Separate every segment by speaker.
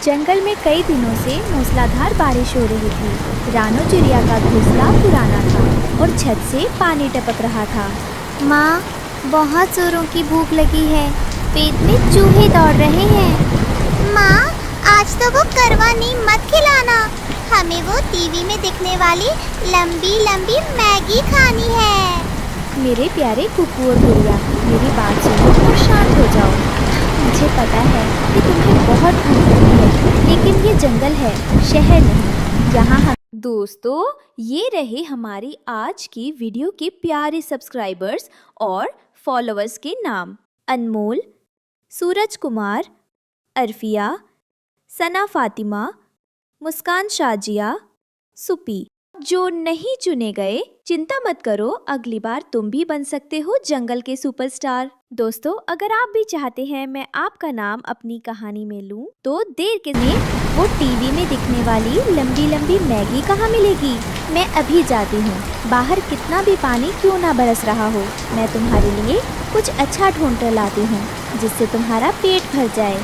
Speaker 1: जंगल में कई दिनों से मूसलाधार बारिश हो रही थी। रानो चिड़िया का घोंसला पुराना था और छत से पानी टपक रहा था।
Speaker 2: माँ, बहुत जोरों की भूख लगी है। पेट में चूहे दौड़ रहे हैं। माँ, आज तो वो करवा नीम मत खिलाना। हमें वो टीवी में दिखने वाली लंबी लंबी मैगी खानी है।
Speaker 1: मेरे प्यारे कुकू और गुड़िया, मेरी बात सुनो और शांत हो जाओ। मुझे पता है कि तुम्हें बहुत भूख लगी है, लेकिन ये जंगल है, शहर नहीं। यहाँ हम दोस्तों, ये रहे हमारी आज की वीडियो के प्यारे सब्सक्राइबर्स और फॉलोअर्स के नाम। अनमोल, सूरज कुमार, अरफिया, सना फातिमा, मुस्कान शाजिया, सुपी। जो नहीं चुने गए, चिंता मत करो, अगली बार तुम भी बन सकते हो जंगल के सुपरस्टार। दोस्तों, अगर आप भी चाहते हैं मैं आपका नाम अपनी कहानी में लूं, तो देर के लिए वो टीवी में दिखने वाली लंबी लंबी मैगी कहाँ मिलेगी? मैं अभी जाती हूँ। बाहर कितना भी पानी क्यों ना बरस रहा हो, मैं तुम्हारे लिए कुछ अच्छा ढूंढ कर लाती हूँ, जिससे तुम्हारा पेट भर जाए।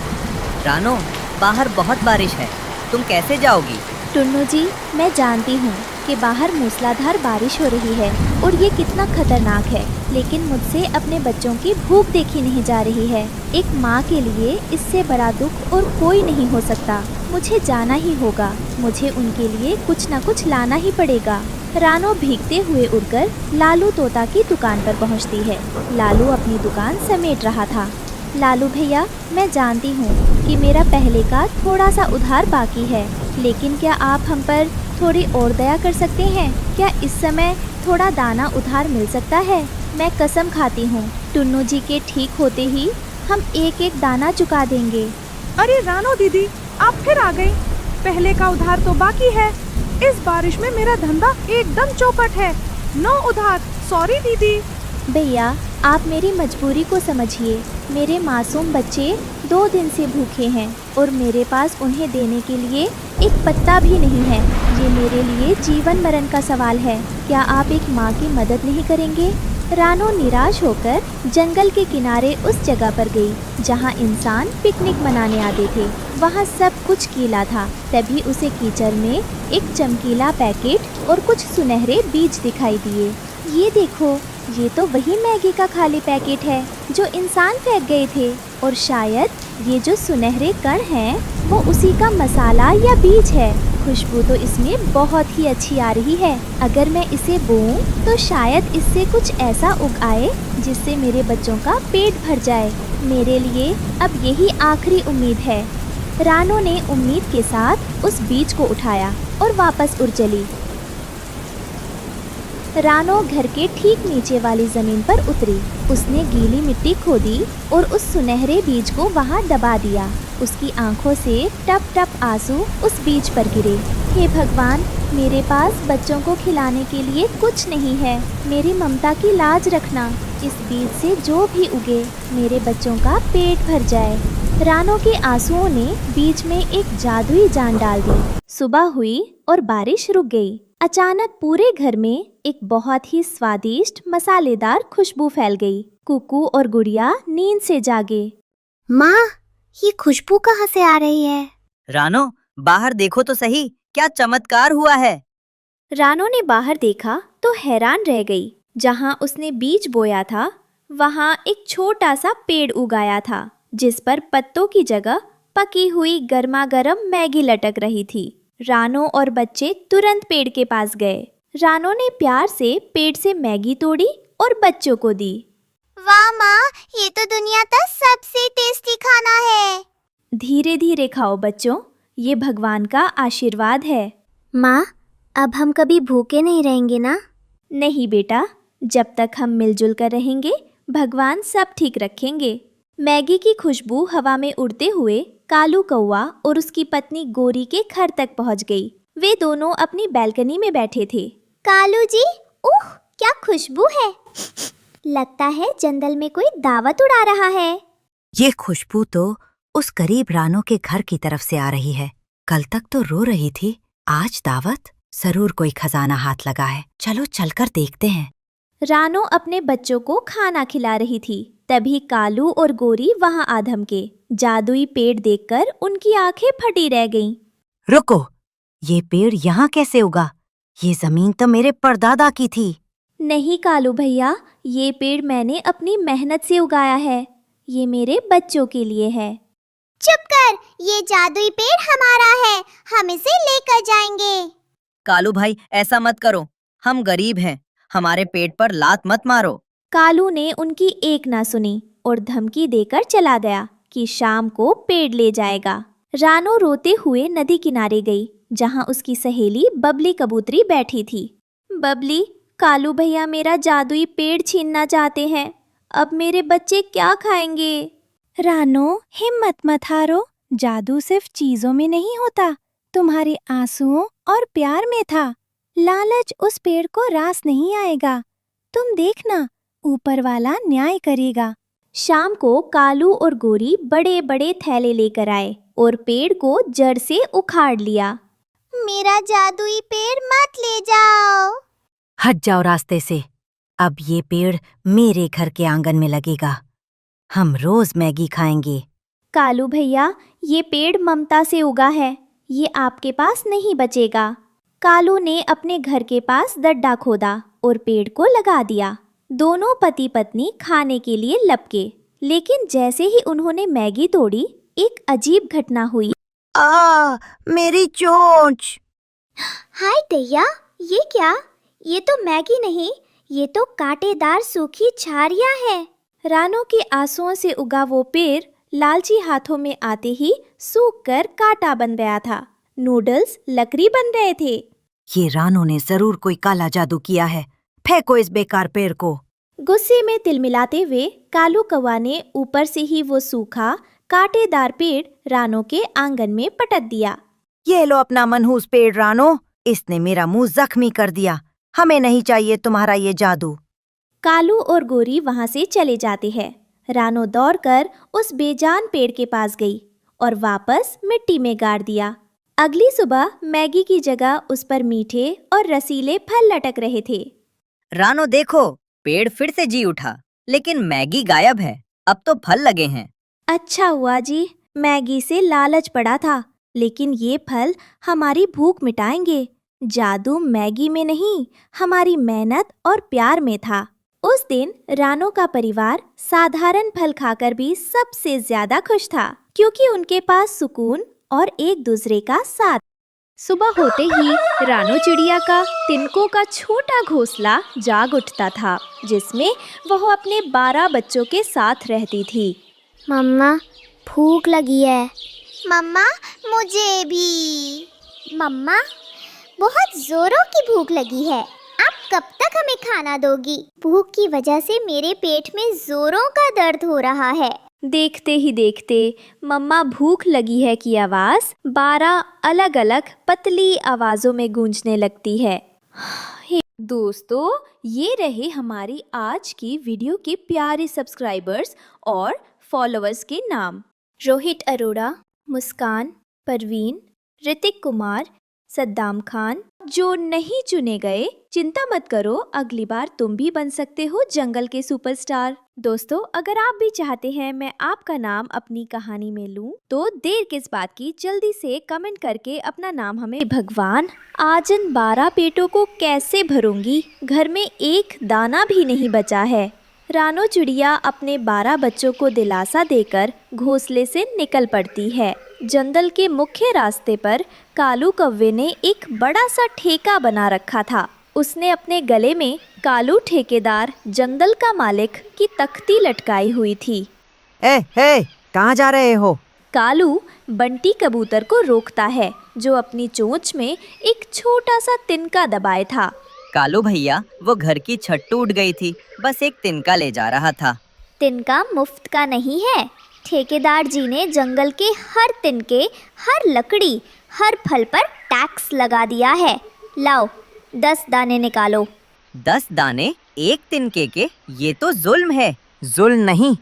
Speaker 3: रानो, बाहर बहुत बारिश है, तुम कैसे जाओगी?
Speaker 1: टुन्नू जी, मैं जानती हूँ कि बाहर मूसलाधार बारिश हो रही है और ये कितना खतरनाक है, लेकिन मुझसे अपने बच्चों की भूख देखी नहीं जा रही है। एक माँ के लिए इससे बड़ा दुख और कोई नहीं हो सकता। मुझे जाना ही होगा, मुझे उनके लिए कुछ न कुछ लाना ही पड़ेगा। रानो भीगते हुए उड़कर लालू तोता की दुकान पर पहुँचती है। लालू अपनी दुकान समेट रहा था। लालू भैया, मैं जानती हूँ कि मेरा पहले का थोड़ा सा उधार बाकी है, लेकिन क्या आप हम पर थोड़ी और दया कर सकते हैं? क्या इस समय थोड़ा दाना उधार मिल सकता है? मैं कसम खाती हूँ, टुन्नू जी के ठीक होते ही हम एक एक दाना चुका देंगे।
Speaker 4: अरे रानो दीदी, आप फिर आ गई। पहले का उधार तो बाकी है। इस बारिश में मेरा धंधा एकदम चौपट है। नो उधार, सॉरी दीदी।
Speaker 1: भैया, आप मेरी मजबूरी को समझिए। मेरे मासूम बच्चे 2 दिन से भूखे हैं और मेरे पास उन्हें देने के लिए एक पत्ता भी नहीं है। ये मेरे लिए जीवन मरण का सवाल है। क्या आप एक माँ की मदद नहीं करेंगे? रानो निराश होकर जंगल के किनारे उस जगह पर गई जहाँ इंसान पिकनिक मनाने आते थे। वहाँ सब कुछ गीला था। तभी उसे कीचड़ में एक चमकीला पैकेट और कुछ सुनहरे बीज दिखाई दिए। ये देखो, ये तो वही मैगी का खाली पैकेट है जो इंसान फेंक गए थे, और शायद ये जो सुनहरे कण हैं वो उसी का मसाला या बीज है। खुशबू तो इसमें बहुत ही अच्छी आ रही है। अगर मैं इसे बोऊं तो शायद इससे कुछ ऐसा उग आए जिससे मेरे बच्चों का पेट भर जाए। मेरे लिए अब यही आखिरी उम्मीद है। रानो ने उम्मीद के साथ उस बीज को उठाया और वापस उड़ चली। रानो घर के ठीक नीचे वाली जमीन पर उतरी। उसने गीली मिट्टी खोदी और उस सुनहरे बीज को वहां दबा दिया। उसकी आंखों से टप टप आंसू उस बीज पर गिरे। हे भगवान, मेरे पास बच्चों को खिलाने के लिए कुछ नहीं है। मेरी ममता की लाज रखना। इस बीज से जो भी उगे मेरे बच्चों का पेट भर जाए। रानो के आंसुओं ने बीज में एक जादुई जान डाल दी। सुबह हुई और बारिश रुक गई। अचानक पूरे घर में एक बहुत ही स्वादिष्ट मसालेदार खुशबू फैल गई। कुकू और गुड़िया नींद से जागे।
Speaker 2: माँ, ये खुशबू कहाँ से आ रही है?
Speaker 3: रानो, बाहर देखो तो सही, क्या चमत्कार हुआ है।
Speaker 1: रानो ने बाहर देखा तो हैरान रह गई। जहाँ उसने बीज बोया था वहाँ एक छोटा सा पेड़ उगाया था, जिस पर पत्तों की जगह पकी हुई गर्मा गर्म मैगी लटक रही थी। रानो और बच्चे तुरंत पेड़ के पास गए। रानो ने प्यार से पेड़ से मैगी तोड़ी और बच्चों को दी।
Speaker 2: वाह माँ, ये तो दुनिया का सबसे टेस्टी खाना है।
Speaker 1: धीरे धीरे खाओ बच्चों, ये भगवान का आशीर्वाद है।
Speaker 2: माँ, अब हम कभी भूखे नहीं रहेंगे ना?
Speaker 1: नहीं बेटा, जब तक हम मिलजुल कर रहेंगे भगवान सब ठीक रखेंगे। मैगी की खुशबू हवा में उड़ते हुए कालू कौवा और उसकी पत्नी गोरी के घर तक पहुंच गई। वे दोनों अपनी बैल्कनी में बैठे थे।
Speaker 2: कालू जी, उह, क्या खुशबू है। लगता है जंगल में कोई दावत उड़ा रहा है।
Speaker 5: ये खुशबू तो उस गरीब रानो के घर की तरफ से आ रही है। कल तक तो रो रही थी, आज दावत? जरूर कोई खजाना हाथ लगा है। चलो चलकर देखते हैं।
Speaker 1: रानो अपने बच्चों को खाना खिला रही थी। तभी कालू और गोरी वहां आ धमके। जादुई पेड़ देखकर उनकी आंखें फटी रह गईं।
Speaker 5: रुको, ये पेड़ यहाँ कैसे उगा? ये जमीन तो मेरे परदादा की थी।
Speaker 1: नहीं कालू भैया, ये पेड़ मैंने अपनी मेहनत से उगाया है। ये मेरे बच्चों के लिए है।
Speaker 2: चुप कर, ये जादुई पेड़ हमारा है, हम इसे लेकर जाएंगे।
Speaker 3: कालू भाई, ऐसा मत करो, हम गरीब हैं, हमारे पेट पर लात मत मारो।
Speaker 1: कालू ने उनकी एक ना सुनी और धमकी देकर चला गया कि शाम को पेड़ ले जाएगा। रानो रोते हुए नदी किनारे गई, जहाँ उसकी सहेली बबली कबूतरी बैठी थी। बबली, कालू भैया मेरा जादुई पेड़ छीनना चाहते हैं, अब मेरे बच्चे क्या खाएंगे?
Speaker 6: रानो, हिम्मत मत हारो, जादू सिर्फ चीजों में नहीं होता, तुम्हारे आंसुओं और प्यार में था। लालच उस पेड़ को रास नहीं आएगा, तुम देखना, ऊपर वाला न्याय करेगा।
Speaker 1: शाम को कालू और गोरी बड़े बड़े थैले लेकर आए और पेड़ को जड़ से उखाड़ लिया।
Speaker 2: मेरा जादुई पेड़ मत ले जाओ।
Speaker 5: हट जाओ रास्ते से। अब ये पेड़ मेरे घर के आंगन में लगेगा, हम रोज मैगी खाएंगे।
Speaker 1: कालू भैया, ये पेड़ ममता से उगा है, ये आपके पास नहीं बचेगा। कालू ने अपने घर के पास गड्ढा खोदा और पेड़ को लगा दिया। दोनों पति पत्नी खाने के लिए लपके, लेकिन जैसे ही उन्होंने मैगी तोड़ी, एक अजीब घटना हुई।
Speaker 5: मेरी चोंच!
Speaker 2: हाय दैया, ये क्या? ये तो मैगी नहीं, ये तो कांटेदार सूखी झाड़ियाँ है।
Speaker 1: रानो के आंसुओं से उगा वो पेड़ लालची हाथों में आते ही सूख कर कांटा बन गया था। नूडल्स लकड़ी बन रहे थे।
Speaker 5: ये रानो ने जरूर कोई काला जादू किया है, फेंको इस बेकार पेड़ को।
Speaker 1: गुस्से में तिलमिलाते हुए कालू कौवा ने ऊपर से ही वो सूखा कांटेदार पेड़ रानो के आंगन में पटक दिया।
Speaker 5: ये लो अपना मनहूस पेड़ रानो, इसने मेरा मुंह जख्मी कर दिया, हमें नहीं चाहिए तुम्हारा ये जादू।
Speaker 1: कालू और गोरी वहां से चले जाते हैं। रानो दौड़कर उस बेजान पेड़ के पास गई और वापस मिट्टी में गाड़ दिया। अगली सुबह मैगी की जगह उस पर मीठे और रसीले फल लटक रहे थे।
Speaker 3: रानो देखो, पेड़ फिर से जी उठा, लेकिन मैगी गायब है, अब तो फल लगे हैं।
Speaker 1: अच्छा हुआ जी, मैगी से लालच पड़ा था, लेकिन ये फल हमारी भूख मिटाएंगे। जादू मैगी में नहीं, हमारी मेहनत और प्यार में था। उस दिन रानो का परिवार साधारण फल खाकर भी सबसे ज्यादा खुश था, क्योंकि उनके पास सुकून और एक दूसरे का साथ। सुबह होते ही रानो चिड़िया का तिनकों का छोटा घोंसला जाग उठता था, जिसमें वह अपने 12 बच्चों के साथ रहती थी।
Speaker 2: मम्मा, भूख लगी है। मम्मा, मुझे भी। मम्मा, बहुत जोरों की भूख लगी है, आप कब तक हमें खाना दोगी? भूख की वजह से मेरे पेट में जोरों का दर्द हो रहा है।
Speaker 1: देखते ही देखते मम्मा भूख लगी है की आवाज 12 अलग अलग पतली आवाजों में गूंजने लगती है। दोस्तों, ये रहे हमारी आज की वीडियो के प्यारे सब्सक्राइबर्स और फॉलोअर्स के नाम। रोहित अरोड़ा, मुस्कान, परवीन, ऋतिक कुमार, सद्दाम खान। जो नहीं चुने गए, चिंता मत करो, अगली बार तुम भी बन सकते हो जंगल के सुपरस्टार। दोस्तों, अगर आप भी चाहते हैं मैं आपका नाम अपनी कहानी में लूं, तो देर किस बात की, जल्दी से कमेंट करके अपना नाम हमें। भगवान, आज इन 12 पेटों को कैसे भरूंगी? घर में एक दाना भी नहीं बचा है। रानो चिड़िया अपने 12 बच्चों को दिलासा देकर घोंसले से निकल पड़ती है। जंगल के मुख्य रास्ते पर कालू कौवे ने एक बड़ा सा ठेका बना रखा था। उसने अपने गले में कालू ठेकेदार जंगल का मालिक की तख्ती लटकाई हुई थी।
Speaker 5: ए, कहाँ जा रहे हो?
Speaker 1: कालू बंटी कबूतर को रोकता है, जो अपनी चोंच में एक छोटा सा तिनका दबाए था।
Speaker 3: कालू भैया, वो घर की छत टूट गई थी, बस एक तिनका ले जा रहा था।
Speaker 2: तिनका मुफ्त का नहीं है, ठेकेदार जी ने जंगल के हर तिनके, हर लकड़ी, हर फल पर टैक्स लगा दिया है। लाओ, 10 दाने निकालो।
Speaker 3: 10 दाने एक तिनके के? ये तो जुल्म है।
Speaker 5: जुल्म नहीं,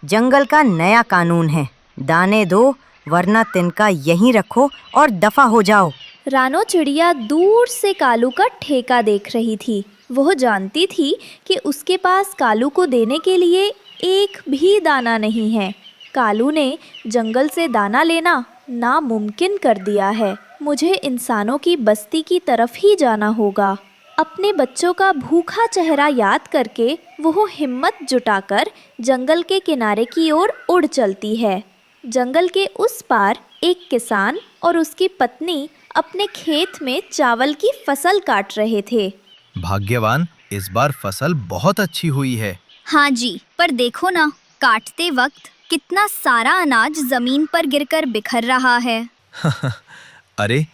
Speaker 5: जंगल का नया कानून है। दाने दो, वरना तिनका यहीं रखो और दफा हो जाओ।
Speaker 1: रानो चिड़िया दूर से कालू का ठेका देख रही थी। वह जानती थी कि उसके पास कालू को देने के लिए एक भी दाना नहीं है। कालू ने जंगल से दाना लेना नामुमकिन कर दिया है। मुझे इंसानों की बस्ती की तरफ ही जाना होगा। अपने बच्चों का भूखा चेहरा याद करके वो हिम्मत जुटाकर जंगल के किनारे की ओर उड़ चलती है। जंगल के उस पार एक किसान और उसकी पत्नी अपने खेत में चावल की फसल काट रहे थे।
Speaker 7: भाग्यवान, इस बार फसल बहुत अच्छी हुई है।
Speaker 2: हाँ जी, पर देखो ना, काटते वक्त कितना सारा अनाज जमीन पर गिरकर बिखर रहा है।
Speaker 7: अरे,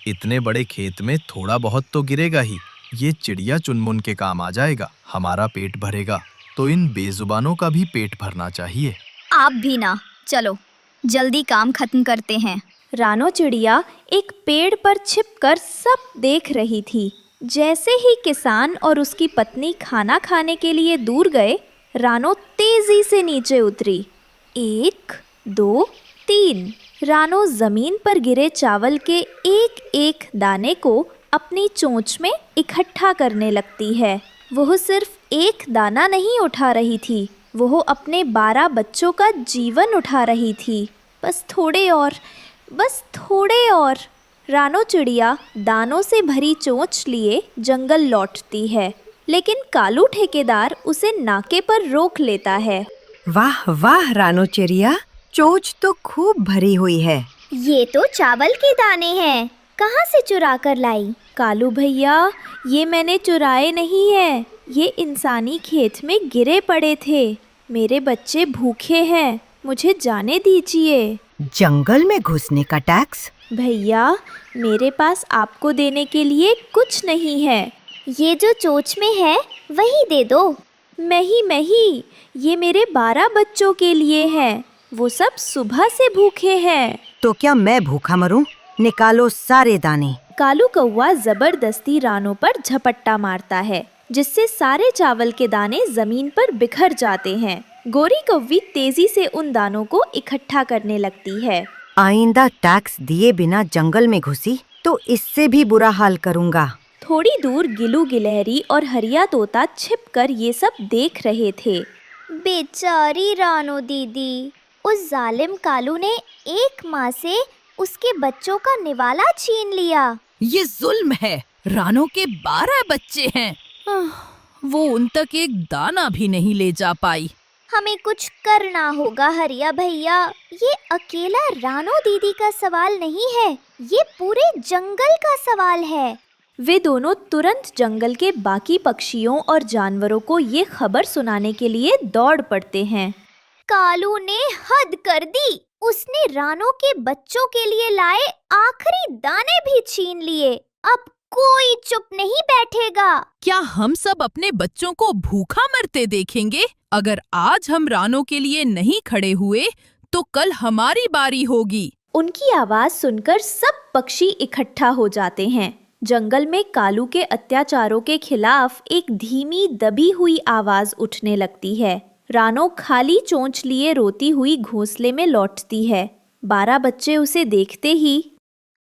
Speaker 7: इतने बड़े खेत में थोड़ा बहुत तो गिरेगा ही। ये चिड़िया चुनमुन के काम आ जाएगा। हमारा पेट भरेगा तो इन बेजुबानों का भी पेट भरना चाहिए।
Speaker 2: आप भी ना, चलो जल्दी काम खत्म करते हैं।
Speaker 1: रानो चिड़िया एक पेड़ पर छिपकर सब देख रही थी। जैसे ही किसान और उसकी पत्नी खाना खाने के लिए दूर गए, रानो तेजी से नीचे उतरी। 1, 2, 3। रानो जमीन पर गिरे चावल के एक एक दाने को अपनी चोंच में इकट्ठा करने लगती है। वह सिर्फ एक दाना नहीं उठा रही थी, वह अपने 12 बच्चों का जीवन उठा रही थी। बस थोड़े और। रानो चिड़िया दानों से भरी चोंच लिए जंगल लौटती है, लेकिन कालू ठेकेदार उसे नाके पर रोक लेता है।
Speaker 5: वाह वाह रानो चिड़िया, चोंच तो खूब भरी हुई है।
Speaker 2: ये तो चावल के दाने हैं, कहाँ से चुरा कर लाई?
Speaker 1: कालू भैया, ये मैंने चुराए नहीं है, ये इंसानी खेत में गिरे पड़े थे। मेरे बच्चे भूखे हैं, मुझे जाने दीजिए।
Speaker 5: जंगल में घुसने का टैक्स?
Speaker 1: भैया, मेरे पास आपको देने के लिए कुछ नहीं है।
Speaker 2: ये जो चोंच में है वही दे दो।
Speaker 1: नहीं, ये मेरे 12 बच्चों के लिए है। वो सब सुबह से भूखे हैं।
Speaker 5: तो क्या मैं भूखा मरूं? निकालो सारे दाने।
Speaker 1: कालू कौवा जबरदस्ती रानो पर झपट्टा मारता है, जिससे सारे चावल के दाने जमीन पर बिखर जाते हैं। गोरी कौवी तेजी से उन दानों को इकट्ठा करने लगती है।
Speaker 5: आइंदा टैक्स दिए बिना जंगल में घुसी तो इससे भी बुरा हाल करूंगा।
Speaker 1: थोड़ी दूर गिलू गिलहरी और हरिया तोता छिपकर ये सब देख रहे थे।
Speaker 2: बेचारी रानो दीदी, उस जालिम कालू ने एक माँ से उसके बच्चों का निवाला छीन लिया।
Speaker 8: ये जुल्म है। रानो के 12 बच्चे हैं। वो उन तक एक दाना भी नहीं ले जा पाई।
Speaker 2: हमें कुछ करना होगा हरिया भैया। ये अकेला रानो दीदी का सवाल नहीं है, ये पूरे जंगल का सवाल है।
Speaker 1: वे दोनों तुरंत जंगल के बाकी पक्षियों और जानवरों को ये खबर सुनाने के लिए दौड़ पड़ते हैं।
Speaker 2: कालू ने हद कर दी। उसने रानो के बच्चों के लिए लाए आखिरी दाने भी छीन लिए। अब कोई चुप नहीं बैठेगा।
Speaker 8: क्या हम सब अपने बच्चों को भूखा मरते देखेंगे? अगर आज हम रानो के लिए नहीं खड़े हुए तो कल हमारी बारी होगी।
Speaker 1: उनकी आवाज सुनकर सब पक्षी इकट्ठा हो जाते हैं। जंगल में कालू के अत्याचारों के खिलाफ एक धीमी दबी हुई आवाज उठने लगती है। रानो खाली चोंच लिए रोती हुई घोंसले में लौटती है। 12 बच्चे उसे देखते ही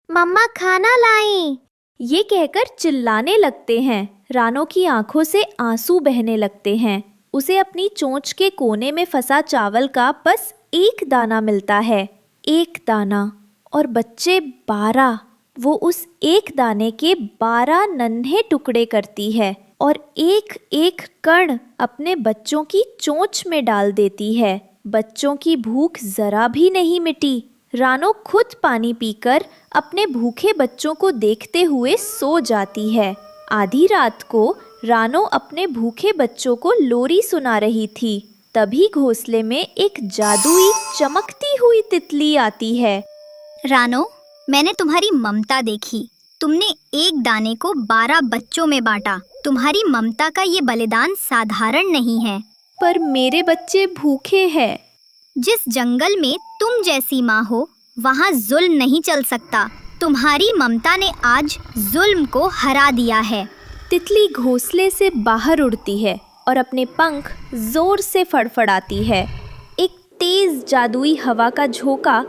Speaker 2: मम्मा खाना लाई,
Speaker 1: ये कहकर चिल्लाने लगते हैं। रानो की आंखों से आंसू बहने लगते हैं। उसे अपनी चोंच के कोने में फंसा चावल का बस एक दाना मिलता है। एक दाना, और बच्चे 12। वो उस एक दाने के 12 नन्हे टुकड़े करती है और एक एक कण अपने बच्चों की चोंच में डाल देती है। बच्चों की भूख जरा भी नहीं मिटी। रानो खुद पानी पीकर अपने भूखे बच्चों को देखते हुए सो जाती है। आधी रात को रानो अपने भूखे बच्चों को लोरी सुना रही थी। तभी घोंसले में एक जादुई चमकती हुई तितली आती है।
Speaker 2: रानो, मैंने तुम्हारी ममता देखी। तुमने एक दाने को 12 बच्चों में बांटा। तुम्हारी ममता का ये बलिदान साधारण नहीं है।
Speaker 1: पर मेरे बच्चे भूखे हैं।
Speaker 2: जिस जंगल में तुम जैसी माँ हो, वहाँ जुल्म नहीं चल सकता। तुम्हारी ममता ने आज जुल्म को हरा दिया है।
Speaker 1: तितली घोंसले से बाहर उड़ती है और अपने पंख जोर से फड़फड़ाती है। एक तेज जादुई हवा का झोंका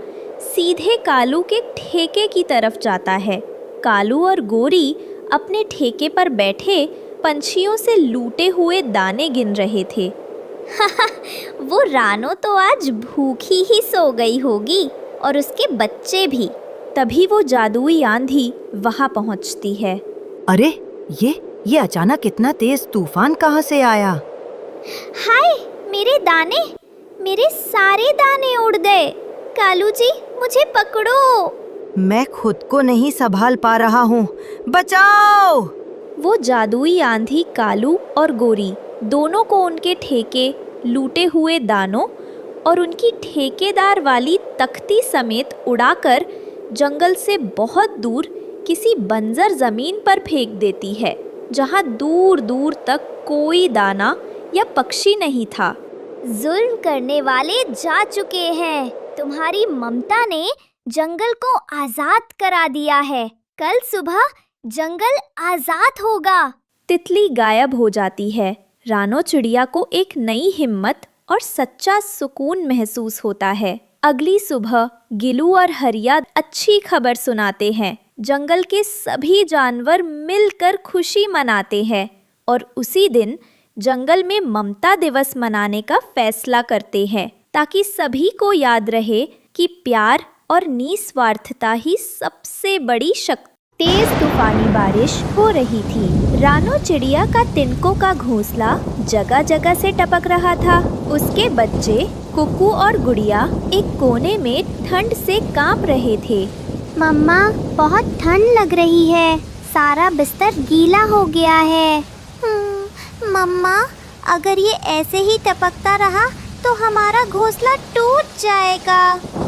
Speaker 1: सीधे कालू के ठेके की तरफ जाता है। कालू और गोरी अपने ठेके पर बैठे पंछियों से लूटे हुए दाने गिन रहे थे।
Speaker 2: वो रानो तो आज भूखी ही सो गई होगी और उसके बच्चे भी।
Speaker 1: तभी वो जादुई आंधी वहां पहुंचती है।
Speaker 5: अरे ये अचानक इतना तेज तूफान कहाँ से आया?
Speaker 2: हाय, मेरे दाने, मेरे सारे दाने उड़ गए। कालू जी, मुझे पकड़ो।
Speaker 5: मैं खुद को नहीं संभाल पा रहा हूँ, बचाओ!
Speaker 1: वो जादुई आंधी कालू और गोरी दोनों को उनके ठेके, लूटे हुए दानों और उनकी ठेकेदार वाली तख्ती समेत उड़ाकर जंगल से बहुत दूर किसी बंजर जमीन पर फेंक देती है, जहाँ दूर दूर तक कोई दाना या पक्षी नहीं था।
Speaker 2: जुल्म करने वाले जा चुके हैं। तुम्हारी ममता ने जंगल को आजाद करा दिया है। कल सुबह जंगल आजाद होगा।
Speaker 1: तितली गायब हो जाती है। रानो चिड़िया को एक नई हिम्मत और सच्चा सुकून महसूस होता है। अगली सुबह गिलू और हरिया अच्छी खबर सुनाते हैं। जंगल के सभी जानवर मिलकर खुशी मनाते हैं और उसी दिन जंगल में ममता दिवस मनाने का फैसला करते हैं, ताकि सभी को याद रहे कि प्यार और निस्वार्थता ही सबसे बड़ी शक्ति। तेज तूफानी बारिश हो रही थी। रानो चिड़िया का तिनकों का घोंसला जगह जगह से टपक रहा था। उसके बच्चे कुकू और गुड़िया एक कोने में ठंड से कांप रहे थे।
Speaker 2: मम्मा, बहुत ठंड लग रही है। सारा बिस्तर गीला हो गया है। मम्मा, अगर ये ऐसे ही टपकता रहा तो हमारा घोंसला टूट जाएगा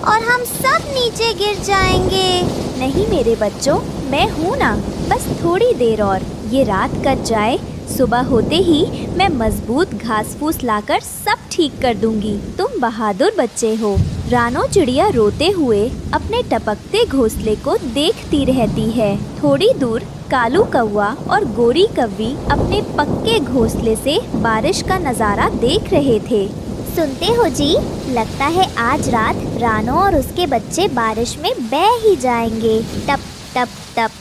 Speaker 2: और हम सब नीचे गिर जाएंगे।
Speaker 1: नहीं मेरे बच्चों, मैं हूँ ना, बस थोड़ी देर और। ये रात कट जाए, सुबह होते ही मैं मजबूत घास फूस लाकर सब ठीक कर दूंगी। तुम बहादुर बच्चे हो। रानो चिड़िया रोते हुए अपने टपकते घोंसले को देखती रहती है। थोड़ी दूर कालू कौवा और गोरी कव्वी अपने पक्के घोंसले से बारिश का नज़ारा देख रहे थे।
Speaker 2: सुनते हो जी, लगता है आज रात रानो और उसके बच्चे बारिश में बह ही जाएंगे। टप टप टप।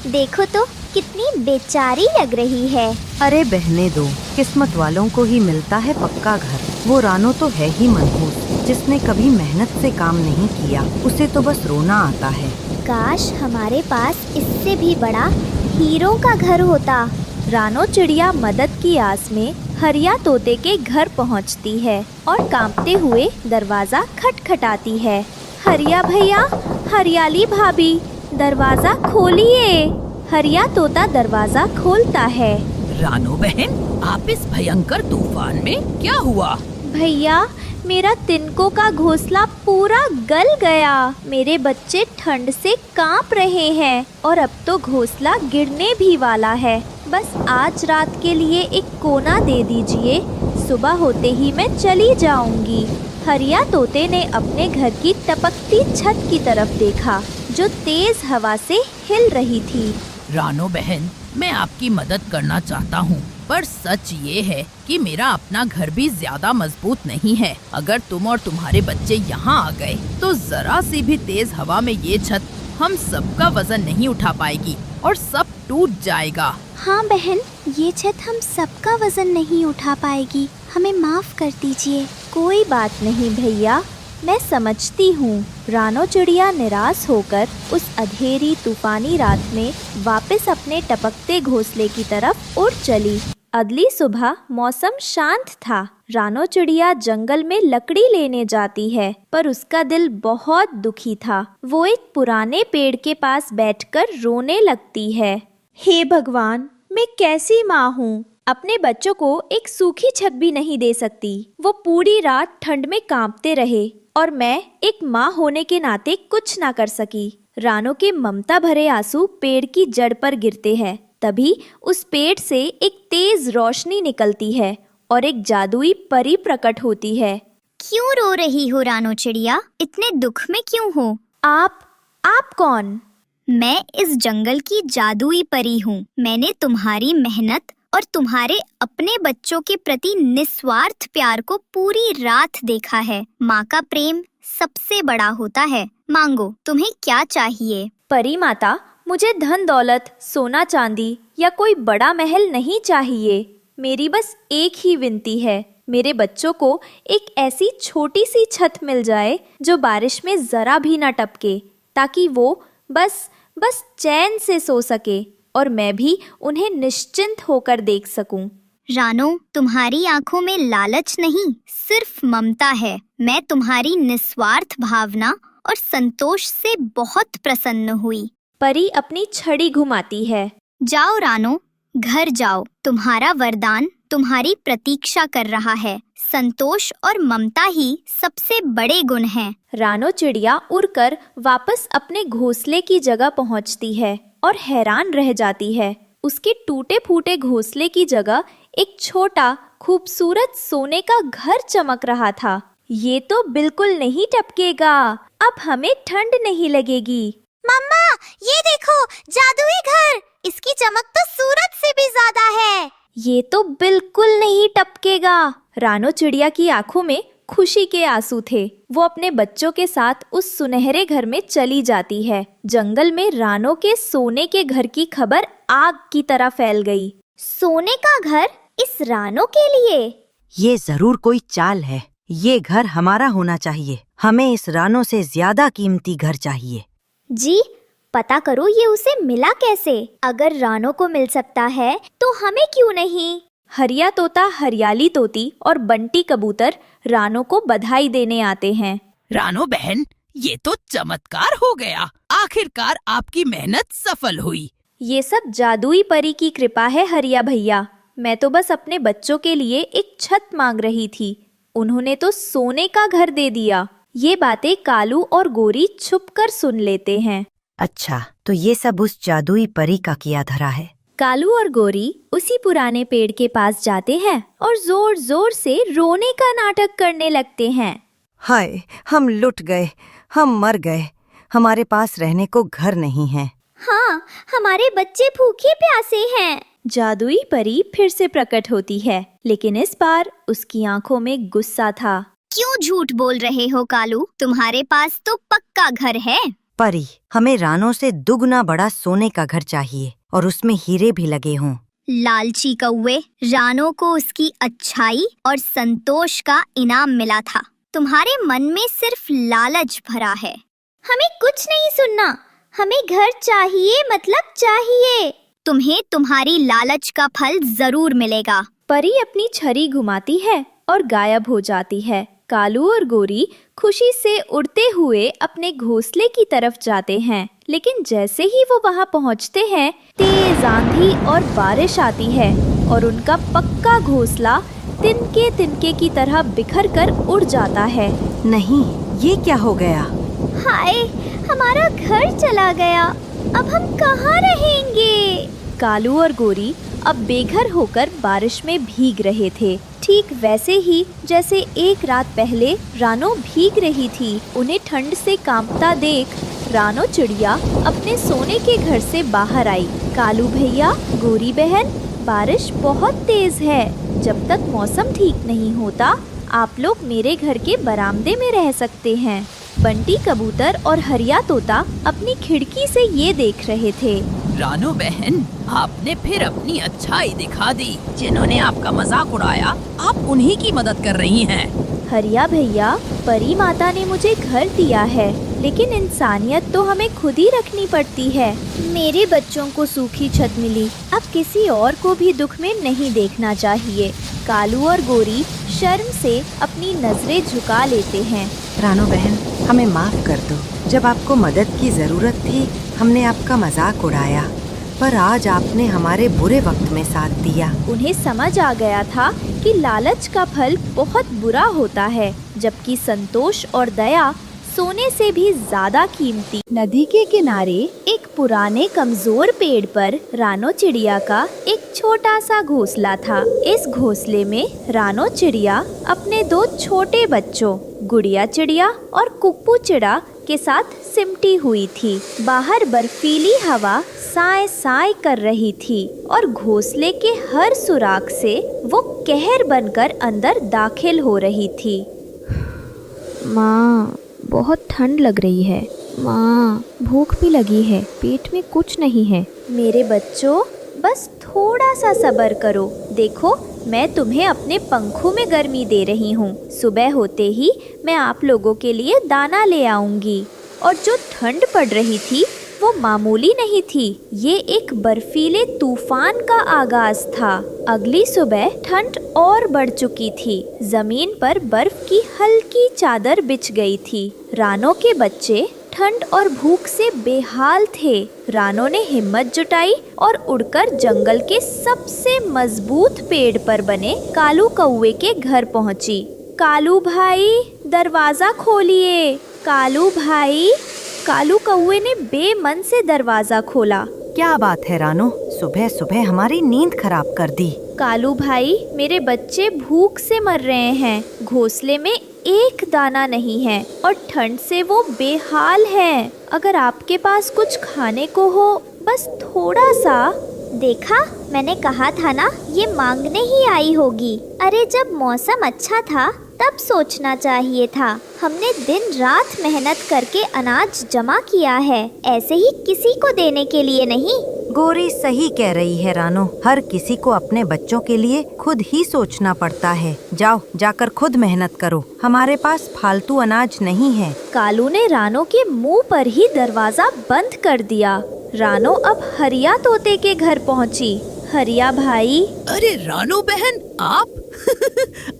Speaker 2: देखो तो कितनी बेचारी लग रही है।
Speaker 5: अरे बहने दो, किस्मत वालों को ही मिलता है पक्का घर। वो रानो तो है ही मनहूस, जिसने कभी मेहनत से काम नहीं किया। उसे तो बस रोना आता है।
Speaker 2: काश हमारे पास इससे भी बड़ा हीरो का घर होता।
Speaker 1: रानो चिड़िया मदद की आस में हरिया तोते के घर पहुंचती है और कांपते हुए दरवाजा खटखटाती है। हरिया भैया, हरियाली भाभी, दरवाजा खोलिए। हरिया तोता दरवाजा खोलता है।
Speaker 8: रानो बहन, आप इस भयंकर तूफान में क्या हुआ?
Speaker 1: भैया, मेरा तिनकों का घोंसला पूरा गल गया। मेरे बच्चे ठंड से कांप रहे हैं और अब तो घोंसला गिरने भी वाला है। बस आज रात के लिए एक कोना दे दीजिए, सुबह होते ही मैं चली जाऊंगी। हरिया तोते ने अपने घर की टपकती छत की तरफ देखा, जो तेज हवा से हिल रही थी।
Speaker 8: रानो बहन, मैं आपकी मदद करना चाहता हूँ, पर सच ये है कि मेरा अपना घर भी ज्यादा मजबूत नहीं है। अगर तुम और तुम्हारे बच्चे यहाँ आ गए तो जरा सी भी तेज हवा में ये छत हम सबका वजन नहीं उठा पाएगी और सब टूट जाएगा।
Speaker 2: हाँ बहन, ये छत हम सबका वजन नहीं उठा पाएगी। हमें माफ कर दीजिए।
Speaker 1: कोई बात नहीं भैया, मैं समझती हूँ। रानो चिड़िया निराश होकर उस अंधेरी तूफानी रात में वापस अपने टपकते घोंसले की तरफ उड़ चली। अगली सुबह मौसम शांत था। रानो चिड़िया जंगल में लकड़ी लेने जाती है, पर उसका दिल बहुत दुखी था। वो एक पुराने पेड़ के पास बैठकर रोने लगती है। हे भगवान, मैं कैसी माँ हूँ, अपने बच्चों को एक सूखी छत भी नहीं दे सकती। वो पूरी रात ठंड में कांपते रहे और मैं एक माँ होने के नाते कुछ ना कर सकी। रानो के ममता भरे आंसू पेड़ की जड़ पर गिरते हैं। तभी उस पेड़ से एक तेज रोशनी निकलती है और एक जादुई परी प्रकट होती है।
Speaker 2: क्यों रो रही हो रानो चिड़िया? इतने दुख में क्यों हो?
Speaker 1: आप कौन?
Speaker 2: मैं इस जंगल की जादुई परी हूँ। मैंने तुम्हारी मेहनत और तुम्हारे अपने बच्चों के प्रति निस्वार्थ प्यार को पूरी रात देखा है। माँ का प्रेम सबसे बड़ा होता है। मांगो, तुम्हें क्या चाहिए?
Speaker 1: परी माता, मुझे धन दौलत, सोना चांदी या कोई बड़ा महल नहीं चाहिए। मेरी बस एक ही विनती है, मेरे बच्चों को एक ऐसी छोटी सी छत मिल जाए जो बारिश में जरा भी ना टपके, ताकि वो बस चैन से सो सके और मैं भी उन्हें निश्चिंत होकर देख सकूं।
Speaker 2: रानो, तुम्हारी आंखों में लालच नहीं, सिर्फ ममता है। मैं तुम्हारी निस्वार्थ भावना और संतोष से बहुत प्रसन्न हुई।
Speaker 1: परी अपनी छड़ी घुमाती है।
Speaker 2: जाओ रानो, घर जाओ। तुम्हारा वरदान तुम्हारी प्रतीक्षा कर रहा है। संतोष और ममता ही सबसे बड़े गुण हैं।
Speaker 1: रानो चिड़िया उड़कर वापस अपने घोंसले की जगह पहुंचती है और हैरान रह जाती है। उसके टूटे फूटे घोंसले की जगह एक छोटा खूबसूरत सोने का घर चमक रहा था। ये तो बिल्कुल नहीं टपकेगा, अब हमें ठंड नहीं लगेगी।
Speaker 2: मम्मा, ये देखो, जादुई घर। इसकी चमक तो सूरज से भी ज्यादा है।
Speaker 1: ये तो बिल्कुल नहीं टपकेगा। रानो चिड़िया की आंखों में खुशी के आंसू थे। वो अपने बच्चों के साथ उस सुनहरे घर में चली जाती है। जंगल में रानो के सोने के घर की खबर आग की तरह फैल गई।
Speaker 2: सोने का घर इस रानो के लिए?
Speaker 5: ये जरूर कोई चाल है। ये घर हमारा होना चाहिए। हमें इस रानो से ज्यादा कीमती घर चाहिए।
Speaker 2: जी, पता करो ये उसे मिला कैसे। अगर रानो को मिल सकता है तो हमें क्यों नहीं?
Speaker 1: हरिया तोता, हरियाली तोती और बंटी कबूतर रानो को बधाई देने आते हैं।
Speaker 8: रानो बहन, ये तो चमत्कार हो गया। आखिरकार आपकी मेहनत सफल हुई।
Speaker 1: ये सब जादुई परी की कृपा है हरिया भैया। मैं तो बस अपने बच्चों के लिए एक छत मांग रही थी, उन्होंने तो सोने का घर दे दिया। ये बातें कालू और गोरी छुपकर सुन लेते हैं।
Speaker 5: अच्छा, तो ये सब उस जादुई परी का किया धरा है।
Speaker 1: कालू और गोरी उसी पुराने पेड़ के पास जाते हैं और जोर जोर से रोने का नाटक करने लगते हैं।
Speaker 5: हाय, हम लुट गए, हम मर गए। हमारे पास रहने को घर नहीं है।
Speaker 2: हाँ, हमारे बच्चे भूखे प्यासे हैं।
Speaker 1: जादुई परी फिर से प्रकट होती है, लेकिन इस बार उसकी आंखों में गुस्सा था।
Speaker 2: क्यों झूठ बोल रहे हो कालू? तुम्हारे पास तो पक्का घर है।
Speaker 5: परी, हमें रानो से दुगना बड़ा सोने का घर चाहिए और उसमें हीरे भी लगे हों।
Speaker 2: लालची कौवे, रानो को उसकी अच्छाई और संतोष का इनाम मिला था। तुम्हारे मन में सिर्फ लालच भरा है। हमें कुछ नहीं सुनना। हमें घर चाहिए, मतलब चाहिए। तुम्हें तुम्हारी लालच का फल जरूर मिलेगा।
Speaker 1: परी अपनी छड़ी घुमाती है और गायब हो जाती है। कालू और गोरी खुशी से उड़ते हुए अपने घोंसले की तरफ जाते हैं, लेकिन जैसे ही वो वहां पहुंचते हैं, तेज आंधी और बारिश आती है और उनका पक्का घोंसला तिनके तिनके की तरह बिखर कर उड़ जाता है।
Speaker 5: नहीं, ये क्या हो गया?
Speaker 2: हाय, हमारा घर चला गया। अब हम कहाँ रहेंगे?
Speaker 1: कालू और गोरी अब बेघर होकर बारिश में भीग रहे थे, ठीक वैसे ही जैसे एक रात पहले रानो भीग रही थी। उन्हें ठंड से कांपता देख रानो चिड़िया अपने सोने के घर से बाहर आई। कालू भैया, गोरी बहन, बारिश बहुत तेज है। जब तक मौसम ठीक नहीं होता, आप लोग मेरे घर के बरामदे में रह सकते हैं। बंटी कबूतर और हरिया तोता अपनी खिड़की से ये देख रहे थे।
Speaker 8: रानो बहन, आपने फिर अपनी अच्छाई दिखा दी। जिन्होंने आपका मजाक उड़ाया, आप उन्हीं की मदद कर रही हैं।
Speaker 1: हरिया भैया, परी माता ने मुझे घर दिया है, लेकिन इंसानियत तो हमें खुद ही रखनी पड़ती है। मेरे बच्चों को सूखी छत मिली, अब किसी और को भी दुख में नहीं देखना चाहिए। कालू और गोरी शर्म से अपनी नजरें झुका लेते हैं।
Speaker 5: रानो बहन, हमें माफ कर दो। जब आपको मदद की जरूरत थी, हमने आपका मजाक उड़ाया, पर आज आपने हमारे बुरे वक्त में साथ दिया।
Speaker 1: उन्हें समझ आ गया था कि लालच का फल बहुत बुरा होता है, जबकि संतोष और दया सोने से भी ज्यादा कीमती। नदी के किनारे एक पुराने कमजोर पेड़ पर रानो चिड़िया का एक छोटा सा घोंसला था। इस घोंसले में रानो चिड़िया अपने दो छोटे बच्चों गुड़िया चिड़िया और कुप्पू चिड़ा के साथ सिमटी हुई थी। बाहर बर्फीली हवा साए साए कर रही थी और घोंसले के हर सुराख से वो कहर बनकर अंदर दाखिल हो रही थी। माँ, बहुत ठंड लग रही है। माँ, भूख भी लगी है, पेट में कुछ नहीं है। मेरे बच्चों, बस थोड़ा सा सब्र करो। देखो, मैं तुम्हें अपने पंखों में गर्मी दे रही हूँ। सुबह होते ही मैं आप लोगों के लिए दाना ले आऊंगी। और जो ठंड पड़ रही थी वो मामूली नहीं थी, ये एक बर्फीले तूफान का आगाज था। अगली सुबह ठंड और बढ़ चुकी थी। जमीन पर बर्फ की हल्की चादर बिछ गई थी। रानो के बच्चे ठंड और भूख से बेहाल थे। रानो ने हिम्मत जुटाई और उड़कर जंगल के सबसे मजबूत पेड़ पर बने कालू कौवे के घर पहुंची। कालू भाई, दरवाजा खोलिए। कालू भाई। कालू कौवे ने बेमन से दरवाजा खोला।
Speaker 5: क्या बात है रानो, सुबह सुबह हमारी नींद खराब कर दी।
Speaker 1: कालू भाई, मेरे बच्चे भूख से मर रहे हैं। घोंसले में एक दाना नहीं है और ठंड से वो बेहाल हैं। अगर आपके पास कुछ खाने को हो, बस थोड़ा सा।
Speaker 2: देखा, मैंने कहा था ना, ये मांगने ही आई होगी। अरे जब मौसम अच्छा था तब सोचना चाहिए था। हमने दिन रात मेहनत करके अनाज जमा किया है, ऐसे ही किसी को देने के लिए नहीं।
Speaker 5: गोरी सही कह रही है रानो, हर किसी को अपने बच्चों के लिए खुद ही सोचना पड़ता है। जाओ, जाकर खुद मेहनत करो, हमारे पास फालतू अनाज नहीं है।
Speaker 1: कालू ने रानो के मुंह पर ही दरवाजा बंद कर दिया। रानो अब हरिया तोते के घर पहुंची। हरिया भाई।
Speaker 8: अरे रानो बहन, आप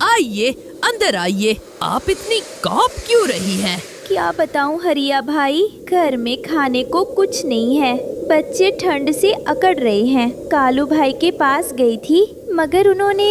Speaker 8: आइए, अंदर आइए। आप इतनी कांप क्यों रही हैं?
Speaker 1: क्या बताऊं हरिया भाई, घर में खाने को कुछ नहीं है। बच्चे ठंड से अकड़ रहे हैं। कालू भाई के पास गई थी, मगर उन्होंने।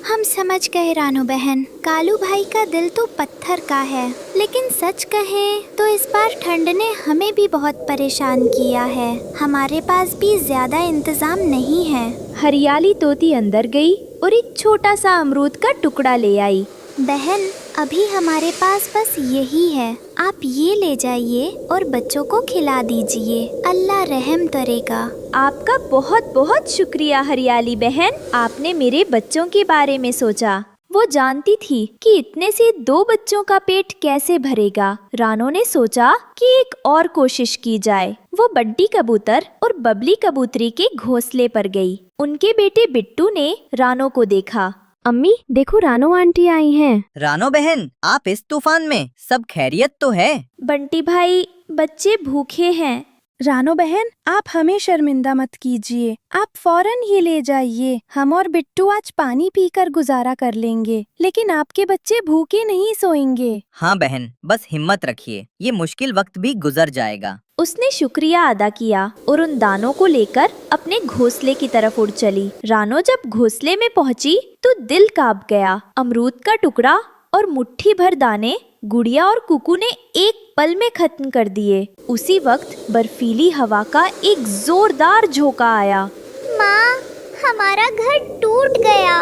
Speaker 2: हम समझ गए रानो बहन, कालू भाई का दिल तो पत्थर का है। लेकिन सच कहें तो इस बार ठंड ने हमें भी बहुत परेशान किया है। हमारे पास भी ज्यादा इंतजाम नहीं है।
Speaker 1: हरियाली तोती अंदर गई और एक छोटा सा अमरूद का टुकड़ा ले आई।
Speaker 2: बहन, अभी हमारे पास बस यही है। आप ये ले जाइए और बच्चों को खिला दीजिए। अल्लाह रहम करेगा।
Speaker 1: आपका बहुत बहुत शुक्रिया हरियाली बहन, आपने मेरे बच्चों के बारे में सोचा। वो जानती थी कि इतने से 2 बच्चों का पेट कैसे भरेगा। रानो ने सोचा कि एक और कोशिश की जाए। वो बड्डी कबूतर और बबली कबूतरी के घोंसले पर गई। उनके बेटे बिट्टू ने रानो को देखा।
Speaker 6: अम्मी देखो, रानो आंटी आई हैं।
Speaker 3: रानो बहन, आप इस तूफान में, सब खैरियत तो है?
Speaker 1: बंटी भाई, बच्चे भूखे हैं।
Speaker 6: रानो बहन, आप हमें शर्मिंदा मत कीजिए, आप फौरन ही ले जाइए। हम और बिट्टू आज पानी पीकर गुजारा कर लेंगे, लेकिन आपके बच्चे भूखे नहीं सोएंगे।
Speaker 3: हाँ बहन, बस हिम्मत रखिए, ये मुश्किल वक्त भी गुजर जाएगा।
Speaker 1: उसने शुक्रिया अदा किया और उन दानों को लेकर अपने घोंसले की तरफ उड़ चली। रानो जब घोंसले में पहुंची तो दिल कांप गया। अमरूद का टुकड़ा और मुट्ठी भर दाने गुड़िया और कुकू ने एक पल में खत्म कर दिए। उसी वक्त बर्फीली हवा का एक जोरदार झोंका आया।
Speaker 2: माँ, हमारा घर टूट गया।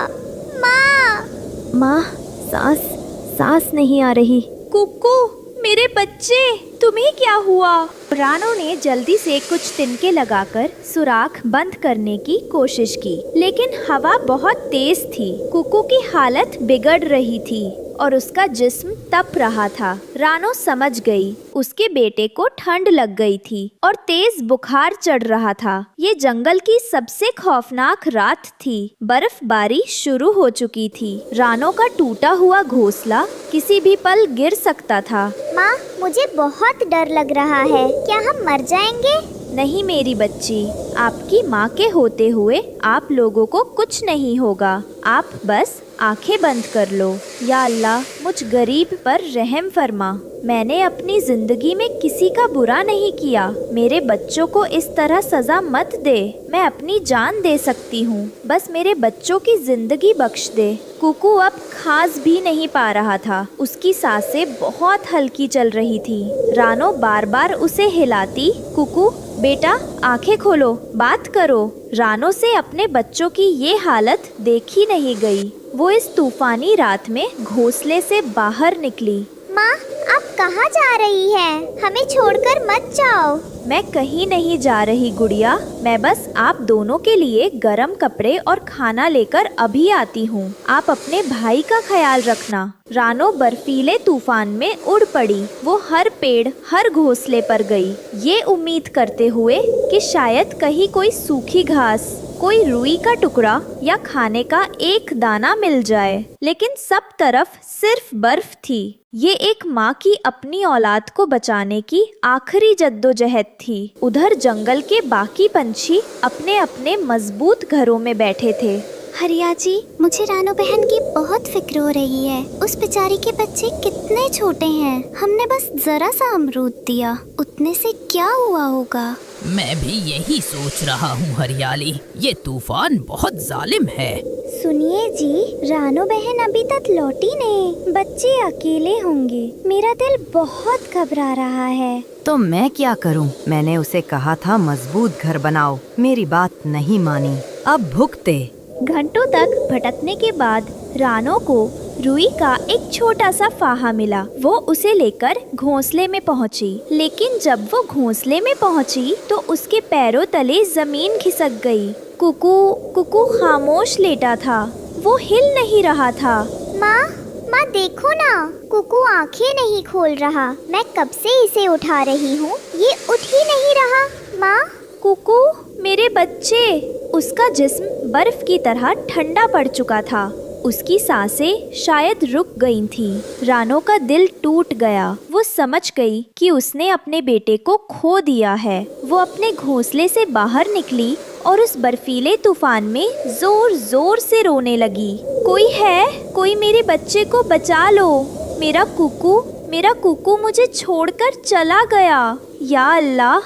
Speaker 2: माँ,
Speaker 1: सांस नहीं आ रही। कुकू, मेरे बच्चे, तुम्हें क्या हुआ? रानो ने जल्दी से कुछ तिनके लगाकर सुराख बंद करने की कोशिश की, लेकिन हवा बहुत तेज थी। कुकू की हालत बिगड़ रही थी और उसका जिस्म तप रहा था। रानो समझ गई, उसके बेटे को ठंड लग गई थी और तेज बुखार चढ़ रहा था। ये जंगल की सबसे खौफनाक रात थी। बर्फबारी शुरू हो चुकी थी। रानो का टूटा हुआ घोंसला किसी भी पल गिर सकता था।
Speaker 2: माँ, मुझे बहुत डर लग रहा है। क्या हम मर जाएंगे?
Speaker 1: नहीं मेरी बच्ची, आपकी माँ के होते हुए आप लोगों को कुछ नहीं होगा। आप बस आंखें बंद कर लो। या अल्लाह, मुझ गरीब पर रहम फरमा। मैंने अपनी जिंदगी में किसी का बुरा नहीं किया। मेरे बच्चों को इस तरह सजा मत दे। मैं अपनी जान दे सकती हूँ, बस मेरे बच्चों की जिंदगी बख्श दे। कुकू अब खांस भी नहीं पा रहा था। उसकी सांसें बहुत हल्की चल रही थी। रानो बार बार उसे हिलाती, कुकू बेटा आंखें खोलो, बात करो। रानो से अपने बच्चों की ये हालत देखी नहीं गई। वो इस तूफानी रात में घोंसले से बाहर निकली।
Speaker 2: माँ, आप कहाँ जा रही हैं? हमें छोड़कर मत जाओ।
Speaker 1: मैं कहीं नहीं जा रही गुड़िया, मैं बस आप दोनों के लिए गरम कपड़े और खाना लेकर अभी आती हूँ। आप अपने भाई का ख्याल रखना। रानो बर्फीले तूफान में उड़ पड़ी। वो हर पेड़, हर घोंसले पर गई, ये उम्मीद करते हुए कि शायद कहीं कोई सूखी घास, कोई रुई का टुकड़ा या खाने का एक दाना मिल जाए, लेकिन सब तरफ सिर्फ बर्फ थी। ये एक माँ की अपनी औलाद को बचाने की आखिरी जद्दोजहद थी। उधर जंगल के बाकी पंछी अपने अपने मजबूत घरों में बैठे थे।
Speaker 2: हरिया जी, मुझे रानो बहन की बहुत फिक्र हो रही है। उस बेचारी के बच्चे कितने छोटे हैं। हमने बस जरा सा अमरूद दिया, उतने से क्या हुआ होगा।
Speaker 8: मैं भी यही सोच रहा हूँ हरियाली, ये तूफान बहुत जालिम है।
Speaker 2: सुनिए जी, रानो बहन अभी तक लौटी नहीं। बच्चे अकेले होंगे। मेरा दिल बहुत घबरा रहा है।
Speaker 5: तो मैं क्या करूं? मैंने उसे कहा था मजबूत घर बनाओ, मेरी बात नहीं मानी। अब भुगते।
Speaker 1: घंटों तक भटकने के बाद रानो को रुई का एक छोटा सा फाहा मिला। वो उसे लेकर घोंसले में पहुंची, लेकिन जब वो घोंसले में पहुंची तो उसके पैरों तले जमीन खिसक गई। कुकू कुकू खामोश लेटा था, वो हिल नहीं रहा था।
Speaker 2: माँ देखो ना, कुकू आंखें नहीं खोल रहा। मैं कब से इसे उठा रही हूँ, ये उठ ही नहीं रहा। माँ,
Speaker 1: कुकू मेरे बच्चे। उसका जिस्म बर्फ की तरह ठंडा पड़ चुका था। उसकी सांसें शायद रुक गई थीं। रानो का दिल टूट गया। वो समझ गई कि उसने अपने बेटे को खो दिया है। वो अपने घोंसले से बाहर निकली और उस बर्फीले तूफान में जोर जोर से रोने लगी। कोई है? कोई मेरे बच्चे को बचा लो। मेरा कुकू मुझे छोड़कर चला गया। या अल्लाह,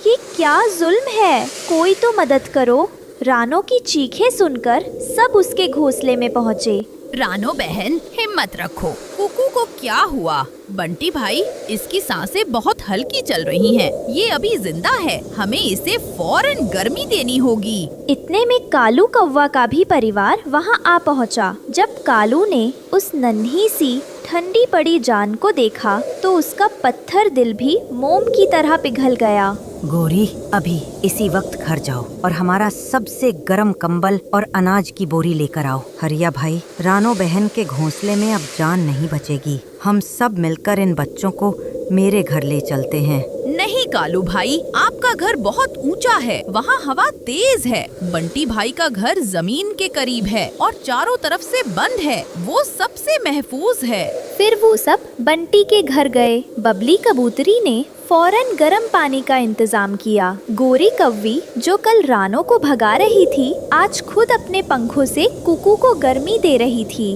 Speaker 1: ये क्या जुल्म है। कोई तो मदद करो। रानो की चीखें सुनकर सब उसके घोंसले में पहुँचे।
Speaker 8: रानो बहन, हिम्मत रखो। कुकू को क्या हुआ? बंटी भाई, इसकी सांसें बहुत हल्की चल रही हैं। ये अभी जिंदा है। हमें इसे फौरन गर्मी देनी होगी।
Speaker 1: इतने में कालू कौवा का भी परिवार वहाँ आ पहुँचा। जब कालू ने उस नन्ही सी ठंडी पड़ी जान को देखा तो उसका पत्थर दिल भी मोम की तरह पिघल गया।
Speaker 5: गोरी, अभी इसी वक्त घर जाओ और हमारा सबसे गर्म कंबल और अनाज की बोरी लेकर आओ। हरिया भाई, रानो बहन के घोंसले में अब जान नहीं बचेगी। हम सब मिलकर इन बच्चों को मेरे घर ले चलते हैं।
Speaker 8: नहीं कालू भाई, आपका घर बहुत ऊंचा है, वहाँ हवा तेज है। बंटी भाई का घर जमीन के करीब है और चारों तरफ से बंद है। वो सबसे महफूज है।
Speaker 1: फिर वो सब बंटी के घर गए। बबली कबूतरी ने फौरन गर्म पानी का इंतजाम किया। गोरी कव्वी, जो कल रानो को भगा रही थी, आज खुद अपने पंखों से कुकू को गर्मी दे रही थी।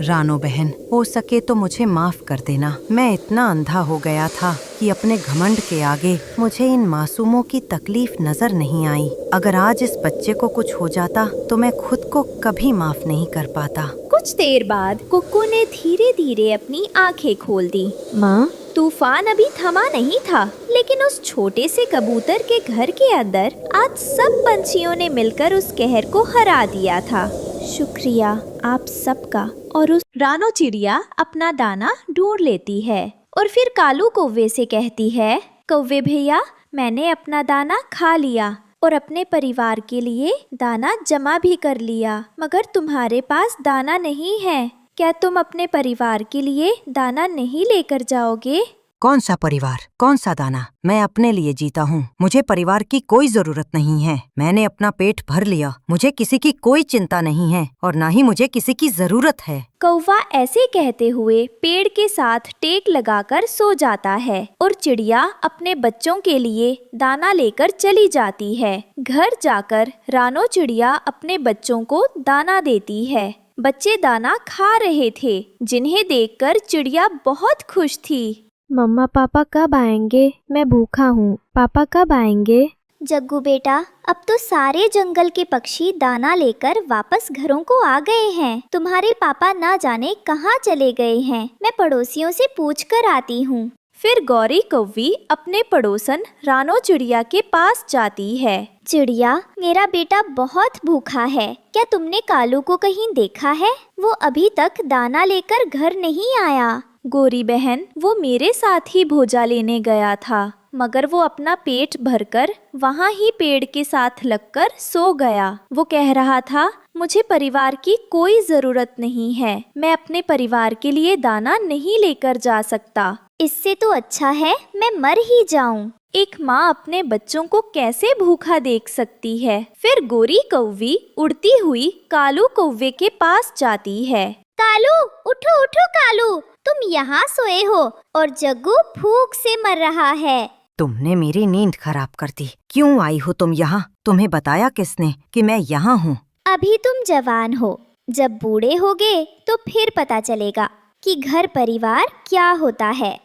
Speaker 5: रानो बहन, हो सके तो मुझे माफ कर देना। मैं इतना अंधा हो गया था कि अपने घमंड के आगे मुझे इन मासूमों की तकलीफ नजर नहीं आई। अगर आज इस बच्चे को कुछ हो जाता तो मैं खुद को कभी माफ नहीं कर पाता।
Speaker 1: कुछ देर बाद कुकू ने धीरे धीरे अपनी आंखें खोल दी। माँ, तूफान अभी थमा नहीं था, लेकिन उस छोटे से कबूतर के घर के अंदर आज सब पंछियों ने मिलकर उस कहर को हरा दिया था। शुक्रिया आप सबका। और उस रानो चिड़िया अपना दाना ढूंढ लेती है और फिर कालू कौवे से कहती है, कौवे भैया, मैंने अपना दाना खा लिया और अपने परिवार के लिए दाना जमा भी कर लिया, मगर तुम्हारे पास दाना नहीं है। क्या तुम अपने परिवार के लिए दाना नहीं लेकर जाओगे?
Speaker 5: कौन सा परिवार, कौन सा दाना? मैं अपने लिए जीता हूँ। मुझे परिवार की कोई जरूरत नहीं है। मैंने अपना पेट भर लिया। मुझे किसी की कोई चिंता नहीं है और न ही मुझे किसी की जरूरत है।
Speaker 1: कौवा ऐसे कहते हुए पेड़ के साथ टेक लगाकर सो जाता है और चिड़िया अपने बच्चों के लिए दाना लेकर चली जाती है। घर जाकर रानो चिड़िया अपने बच्चों को दाना देती है। बच्चे दाना खा रहे थे, जिन्हें देखकर चिड़िया बहुत खुश थी।
Speaker 6: मम्मा पापा कब आएंगे? मैं भूखा हूँ। पापा कब आएंगे?
Speaker 2: जग्गू बेटा, अब तो सारे जंगल के पक्षी दाना लेकर वापस घरों को आ गए हैं। तुम्हारे पापा ना जाने कहाँ चले गए हैं। मैं पड़ोसियों से पूछ कर आती हूँ।
Speaker 1: फिर गौरी कौवी अपने पड़ोसन रानो चिड़िया के पास जाती है।
Speaker 2: चिड़िया, मेरा बेटा बहुत भूखा है। क्या तुमने कालू को कहीं देखा है? वो अभी तक दाना लेकर घर नहीं आया।
Speaker 1: गोरी बहन, वो मेरे साथ ही भोजा लेने गया था, मगर वो अपना पेट भरकर वहाँ ही पेड़ के साथ लगकर सो गया। वो कह रहा था, मुझे परिवार की कोई जरूरत नहीं है। मैं अपने परिवार के लिए दाना नहीं लेकर जा सकता।
Speaker 2: इससे तो अच्छा है मैं मर ही जाऊं।
Speaker 1: एक माँ अपने बच्चों को कैसे भूखा देख सकती है। फिर गोरी कौवी उड़ती हुई कालू कौवे के पास जाती है।
Speaker 2: कालू, उठो उठो कालू, तुम यहाँ सोए हो और जग्गू भूख से मर रहा है।
Speaker 5: तुमने मेरी नींद खराब कर दी। क्यों आई हो तुम यहाँ? तुम्हें बताया किसने कि मैं यहाँ हूँ?
Speaker 2: अभी तुम जवान हो, जब बूढ़े होगे तो फिर पता चलेगा कि घर परिवार क्या होता है।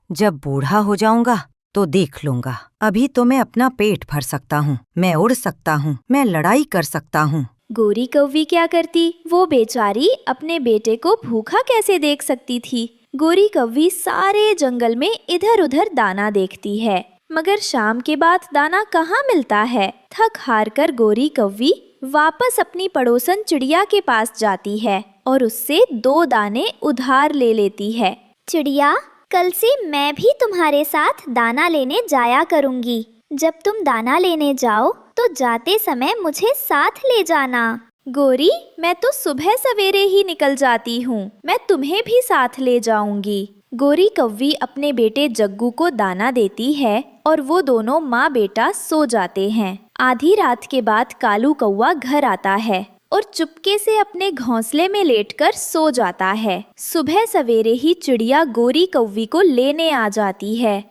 Speaker 5: जब बूढ़ा हो जाऊंगा तो देख लूंगा। अभी तो मैं अपना पेट भर सकता हूँ, मैं उड़ सकता हूँ, मैं लड़ाई कर सकता हूँ।
Speaker 1: गोरी कौवी क्या करती? वो बेचारी अपने बेटे को भूखा कैसे देख सकती थी। गोरी कौवी सारे जंगल में इधर उधर दाना देखती है, मगर शाम के बाद दाना कहाँ मिलता है। थक हार कर गोरी कौवी वापस अपनी पड़ोसन चिड़िया के पास जाती है और उससे 2 दाने उधार ले लेती है।
Speaker 2: चिड़िया, कल से मैं भी तुम्हारे साथ दाना लेने जाया करूंगी। जब तुम दाना लेने जाओ तो जाते समय मुझे साथ ले जाना।
Speaker 1: गोरी, मैं तो सुबह सवेरे ही निकल जाती हूँ, मैं तुम्हें भी साथ ले जाऊंगी। गोरी कौवी अपने बेटे जग्गू को दाना देती है और वो दोनों माँ बेटा सो जाते हैं। आधी रात के बाद कालू कौवा घर आता है और चुपके से अपने घोंसले में लेटकर सो जाता है। सुबह सवेरे ही चिड़िया गोरी कौवी को लेने आ जाती है।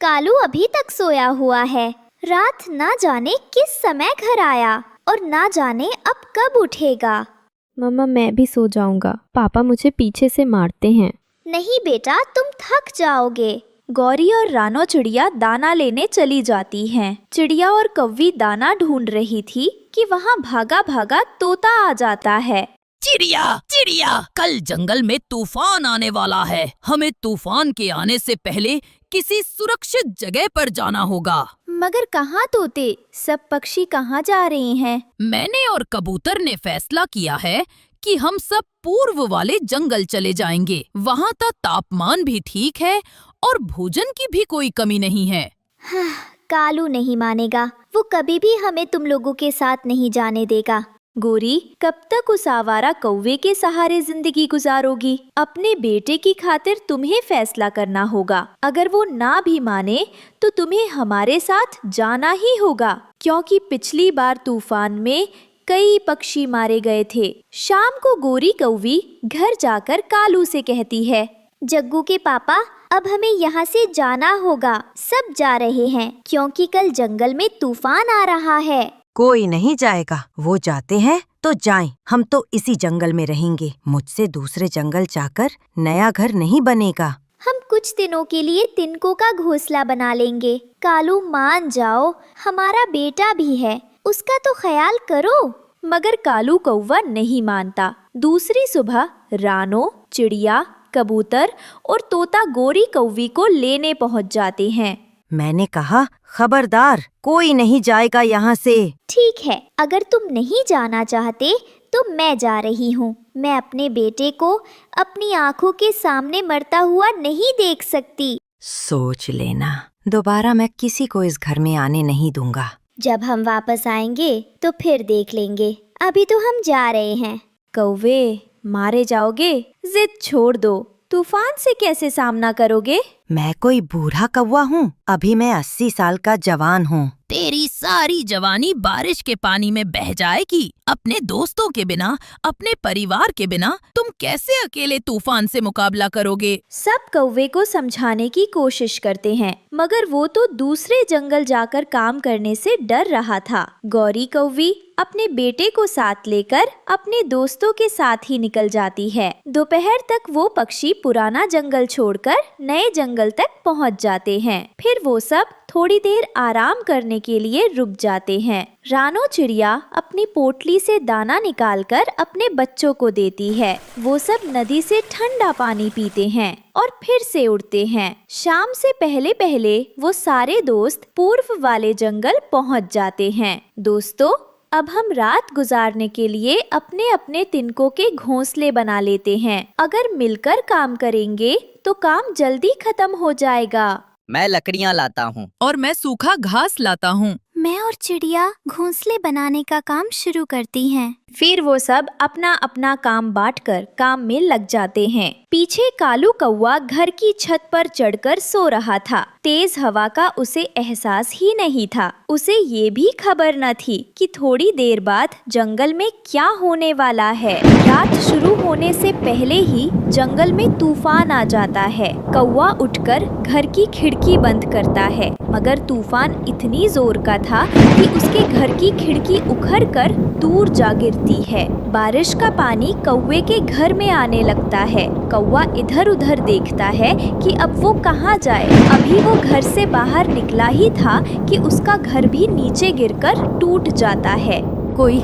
Speaker 2: कालू अभी तक सोया हुआ है। रात ना जाने किस समय घर आया और ना जाने अब कब उठेगा।
Speaker 9: मम्मा, मैं भी सो जाऊंगा, पापा मुझे पीछे से मारते हैं।
Speaker 2: नहीं बेटा, तुम थक जाओगे।
Speaker 1: गौरी और रानो चिड़िया दाना लेने चली जाती हैं। चिड़िया और कौवी दाना ढूंढ रही थी कि वहाँ भागा भागा तोता आ जाता है।
Speaker 8: चिड़िया, चिड़िया, कल जंगल में तूफान आने वाला है। हमें तूफान के आने से पहले किसी सुरक्षित जगह पर जाना होगा।
Speaker 1: मगर कहाँ तोते? सब पक्षी कहाँ जा रहे हैं?
Speaker 8: मैंने और कबूतर ने फैसला किया है कि हम सब पूर्व वाले जंगल चले जाएंगे। वहाँ का तापमान भी ठीक है और भोजन की भी कोई कमी नहीं है।
Speaker 2: कालू नहीं मानेगा, वो कभी भी हमें तुम लोगों के साथ नहीं जाने देगा।
Speaker 1: गोरी, कब तक उस आवारा कौवे के सहारे जिंदगी गुजारोगी? अपने बेटे की खातिर तुम्हें फैसला करना होगा। अगर वो ना भी माने तो तुम्हें हमारे साथ जाना ही होगा, क्योंकि पिछली बार तूफान में कई पक्षी मारे गए थे। शाम को गोरी कौवी घर जाकर कालू से कहती है,
Speaker 2: जग्गू के पापा, अब हमें यहाँ से जाना होगा। सब जा रहे हैं क्योंकि कल जंगल में तूफान आ रहा है।
Speaker 5: कोई नहीं जाएगा, वो जाते हैं तो जाएं, हम तो इसी जंगल में रहेंगे। मुझसे दूसरे जंगल जाकर नया घर नहीं बनेगा।
Speaker 2: हम कुछ दिनों के लिए तिनकों का घोंसला बना लेंगे। कालू, मान जाओ, हमारा बेटा भी है, उसका तो ख्याल करो।
Speaker 1: मगर कालू कौवा नहीं मानता। दूसरी सुबह रानो, चिड़िया, कबूतर और तोता गोरी कौवी को लेने पहुंच जाते हैं।
Speaker 5: मैंने कहा, खबरदार, कोई नहीं जाएगा यहाँ से।
Speaker 2: ठीक है, अगर तुम नहीं जाना चाहते तो मैं जा रही हूँ। मैं अपने बेटे को अपनी आँखों के सामने मरता हुआ नहीं देख सकती।
Speaker 5: सोच लेना, दोबारा मैं किसी को इस घर में आने नहीं दूंगा।
Speaker 2: जब हम वापस आएंगे तो फिर देख लेंगे, अभी तो हम जा रहे हैं।
Speaker 1: कौवे, मारे जाओगे? जिद छोड़ दो। तूफान से कैसे सामना करोगे?
Speaker 5: मैं कोई बूढ़ा कौवा हूँ? अभी मैं 80 साल का जवान हूँ।
Speaker 8: तेरी सारी जवानी बारिश के पानी में बह जाएगी। अपने दोस्तों के बिना, अपने परिवार के बिना तुम कैसे अकेले तूफान से मुकाबला करोगे?
Speaker 1: सब कौवे को समझाने की कोशिश करते हैं, मगर वो तो दूसरे जंगल जाकर काम करने से डर रहा था। गौरी कौवी अपने बेटे को साथ लेकर अपने दोस्तों के साथ ही निकल जाती है। दोपहर तक वो पक्षी पुराना जंगल छोड़कर नए जंगल तक पहुंच जाते हैं। फिर वो सब थोड़ी देर आराम करने के लिए रुक जाते हैं। रानो चिड़िया अपनी पोटली से दाना निकालकर अपने बच्चों को देती है। वो सब नदी से ठंडा पानी पीते हैं और फिर से उड़ते हैं। शाम से पहले पहले वो सारे दोस्त पूर्व वाले जंगल पहुंच जाते हैं। दोस्तों, अब हम रात गुजारने के लिए अपने अपने तिनकों के घोंसले बना लेते हैं। अगर मिलकर काम करेंगे तो काम जल्दी खत्म हो जाएगा।
Speaker 3: मैं लकड़ियाँ लाता हूँ।
Speaker 8: और मैं सूखा घास लाता हूँ।
Speaker 2: मैं और चिड़िया घोंसले बनाने का काम शुरू करती हैं।
Speaker 1: फिर वो सब अपना अपना काम बांटकर काम में लग जाते हैं। पीछे कालू कौवा घर की छत पर चढ़कर सो रहा था। तेज हवा का उसे एहसास ही नहीं था। उसे ये भी खबर न थी कि थोड़ी देर बाद जंगल में क्या होने वाला है। रात शुरू होने से पहले ही जंगल में तूफान आ जाता है। कौवा उठकर घर की खिड़की बंद करता है, मगर तूफान इतनी जोर का था कि उसके घर की खिड़की उखड़ कर दूर जा गिरती है। बारिश का पानी कौवे के घर में आने लगता है। कौवा इधर उधर देखता है कि अब वो कहाँ जाए। अभी वो घर से बाहर निकला ही था कि उसका घर भी नीचे गिरकर टूट जाता है।
Speaker 5: कोई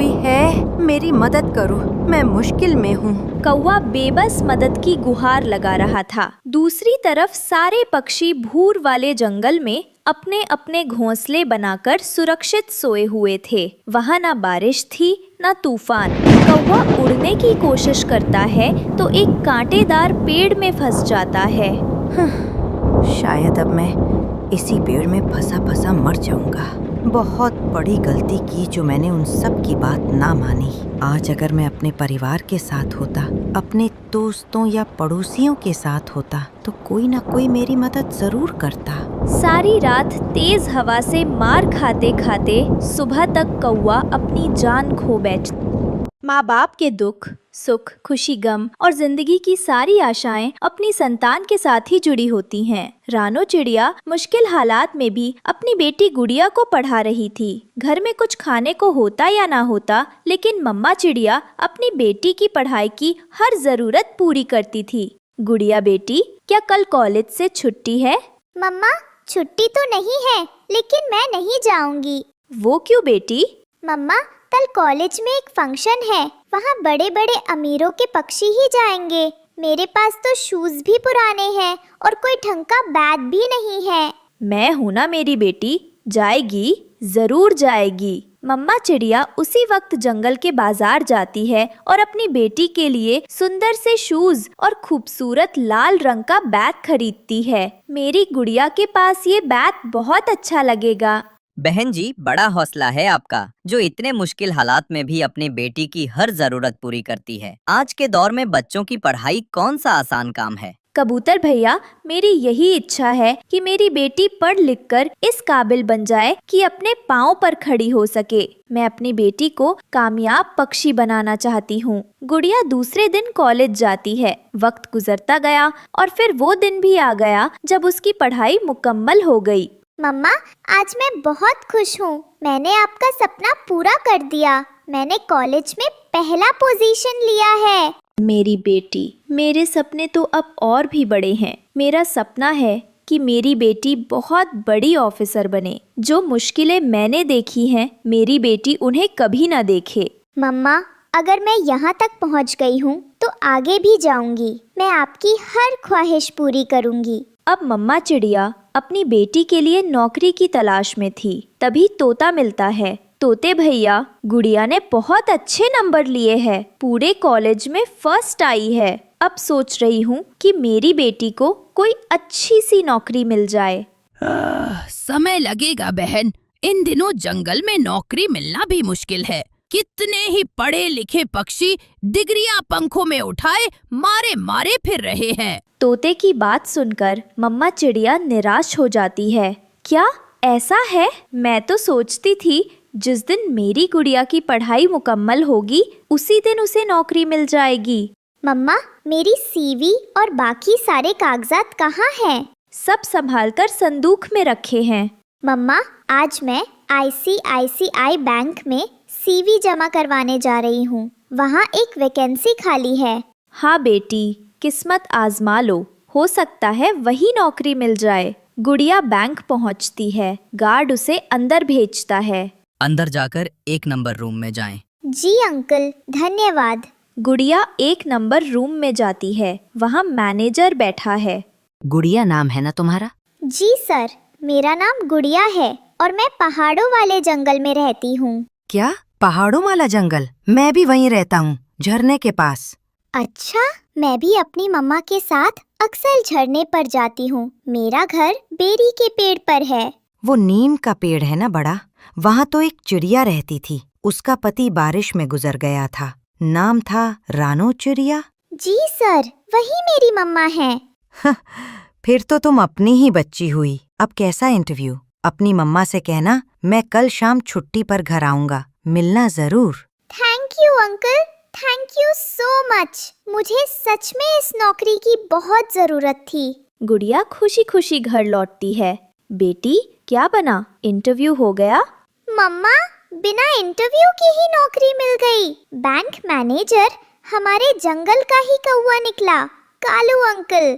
Speaker 5: है, मेरी मदद करो, मैं मुश्किल में हूँ।
Speaker 1: कौवा बेबस मदद की गुहार लगा रहा था। दूसरी तरफ सारे पक्षी भूर वाले जंगल में अपने अपने घोंसले बनाकर सुरक्षित सोए हुए थे। वहाँ न बारिश थी न तूफान। कौवा उड़ने की कोशिश करता है तो एक कांटेदार पेड़ में फंस जाता है।
Speaker 5: शायद अब मैं इसी पेड़ में फंसा फंसा मर जाऊंगा। बहुत बड़ी गलती की जो मैंने उन सब की बात ना मानी। आज अगर मैं अपने परिवार के साथ होता, अपने दोस्तों या पड़ोसियों के साथ होता, तो कोई ना कोई मेरी मदद जरूर करता।
Speaker 1: सारी रात तेज हवा से मार खाते खाते सुबह तक कौवा अपनी जान खो बैठता। माँ बाप के दुख, सुख, खुशी, गम और जिंदगी की सारी आशाएं अपनी संतान के साथ ही जुड़ी होती हैं। रानो चिड़िया मुश्किल हालात में भी अपनी बेटी गुड़िया को पढ़ा रही थी। घर में कुछ खाने को होता या ना होता, लेकिन मम्मा चिड़िया अपनी बेटी की पढ़ाई की हर जरूरत पूरी करती थी। गुड़िया बेटी, क्या कल कॉलेज से छुट्टी है?
Speaker 2: मम्मा, छुट्टी तो नहीं है, लेकिन मैं नहीं जाऊंगी।
Speaker 1: वो क्यों बेटी?
Speaker 2: मम्मा, कल कॉलेज में एक फंक्शन है, वहाँ बड़े बड़े अमीरों के पक्षी ही जाएंगे। मेरे पास तो शूज भी पुराने हैं और कोई ढंग का बैग भी नहीं है।
Speaker 1: मैं हूँ ना मेरी बेटी, जाएगी, जरूर जाएगी। मम्मा चिड़िया उसी वक्त जंगल के बाजार जाती है और अपनी बेटी के लिए सुंदर से शूज और खूबसूरत लाल रंग का बैग खरीदती है। मेरी गुड़िया के पास ये बैग बहुत अच्छा लगेगा।
Speaker 3: बहन जी, बड़ा हौसला है आपका, जो इतने मुश्किल हालात में भी अपनी बेटी की हर जरूरत पूरी करती है। आज के दौर में बच्चों की पढ़ाई कौन सा आसान काम है।
Speaker 1: कबूतर भैया, मेरी यही इच्छा है कि मेरी बेटी पढ़ लिख कर इस काबिल बन जाए कि अपने पाँव पर खड़ी हो सके। मैं अपनी बेटी को कामयाब पक्षी बनाना चाहती हूँ। गुड़िया दूसरे दिन कॉलेज जाती है। वक्त गुजरता गया और फिर वो दिन भी आ गया जब उसकी पढ़ाई मुकम्मल हो गई।
Speaker 2: मम्मा, आज मैं बहुत खुश हूँ। मैंने आपका सपना पूरा कर दिया। मैंने कॉलेज में पहला पोजीशन लिया है।
Speaker 1: मेरी बेटी, मेरे सपने तो अब और भी बड़े हैं। मेरा सपना है कि मेरी बेटी बहुत बड़ी ऑफिसर बने। जो मुश्किलें मैंने देखी हैं, मेरी बेटी उन्हें कभी ना देखे।
Speaker 2: मम्मा, अगर मैं यहाँ तक पहुँच गई हूँ तो आगे भी जाऊँगी। मैं आपकी हर ख्वाहिश पूरी करूँगी।
Speaker 1: अब मम्मा चिड़िया अपनी बेटी के लिए नौकरी की तलाश में थी। तभी तोता मिलता है। तोते भैया, गुड़िया ने बहुत अच्छे नंबर लिए हैं, पूरे कॉलेज में फर्स्ट आई है। अब सोच रही हूँ कि मेरी बेटी को कोई अच्छी सी नौकरी मिल जाए।
Speaker 8: समय लगेगा बहन। इन दिनों जंगल में नौकरी मिलना भी मुश्किल है। कितने ही पढ़े लिखे पक्षी डिग्रियां पंखों में उठाए मारे मारे फिर रहे हैं।
Speaker 1: तोते की बात सुनकर मम्मा चिड़िया निराश हो जाती है। क्या ऐसा है? मैं तो सोचती थी जिस दिन मेरी गुड़िया की पढ़ाई मुकम्मल होगी उसी दिन उसे नौकरी मिल जाएगी।
Speaker 2: मम्मा, मेरी सीवी और बाकी सारे कागजात कहाँ हैं?
Speaker 1: सब संभालकर संदूक में रखे हैं।
Speaker 2: मम्मा, आज मैं ICICI बैंक में सीवी जमा करवाने जा रही हूँ। वहाँ एक वैकेंसी खाली है।
Speaker 1: हाँ बेटी, किस्मत आजमा लो, हो सकता है वही नौकरी मिल जाए। गुड़िया बैंक पहुँचती है। गार्ड उसे अंदर भेजता है।
Speaker 3: अंदर जाकर 1 नंबर रूम में जाएं।
Speaker 2: जी अंकल, धन्यवाद।
Speaker 1: गुड़िया 1 नंबर रूम में जाती है। वहाँ मैनेजर बैठा है।
Speaker 5: गुड़िया नाम है ना तुम्हारा?
Speaker 2: जी सर, मेरा नाम गुड़िया है और मैं पहाड़ों वाले जंगल में रहती हूँ।
Speaker 5: क्या? पहाड़ों वाला जंगल? मैं भी वहीं रहता हूँ, झरने के पास।
Speaker 2: अच्छा, मैं भी अपनी मम्मा के साथ अक्सर झरने पर जाती हूँ। मेरा घर बेरी के पेड़ पर है।
Speaker 5: वो नीम का पेड़ है ना बड़ा, वहाँ तो एक चिड़िया रहती थी। उसका पति बारिश में गुजर गया था। नाम था रानो चिड़िया।
Speaker 2: जी सर, वही मेरी मम्मा है।
Speaker 5: फिर तो तुम अपनी ही बच्ची हुई। अब कैसा इंटरव्यू? अपनी मम्मा से कहना मैं कल शाम छुट्टी पर घर आऊंगा, मिलना जरूर।
Speaker 2: Thank you uncle, thank you so much. मुझे सच में इस नौकरी की बहुत जरूरत थी।
Speaker 1: गुड़िया खुशी खुशी घर लौटती है। बेटी क्या बना, इंटरव्यू हो गया?
Speaker 2: मम्मा, बिना इंटरव्यू की ही नौकरी मिल गई। बैंक मैनेजर हमारे जंगल का ही कौवा निकला, कालू अंकल।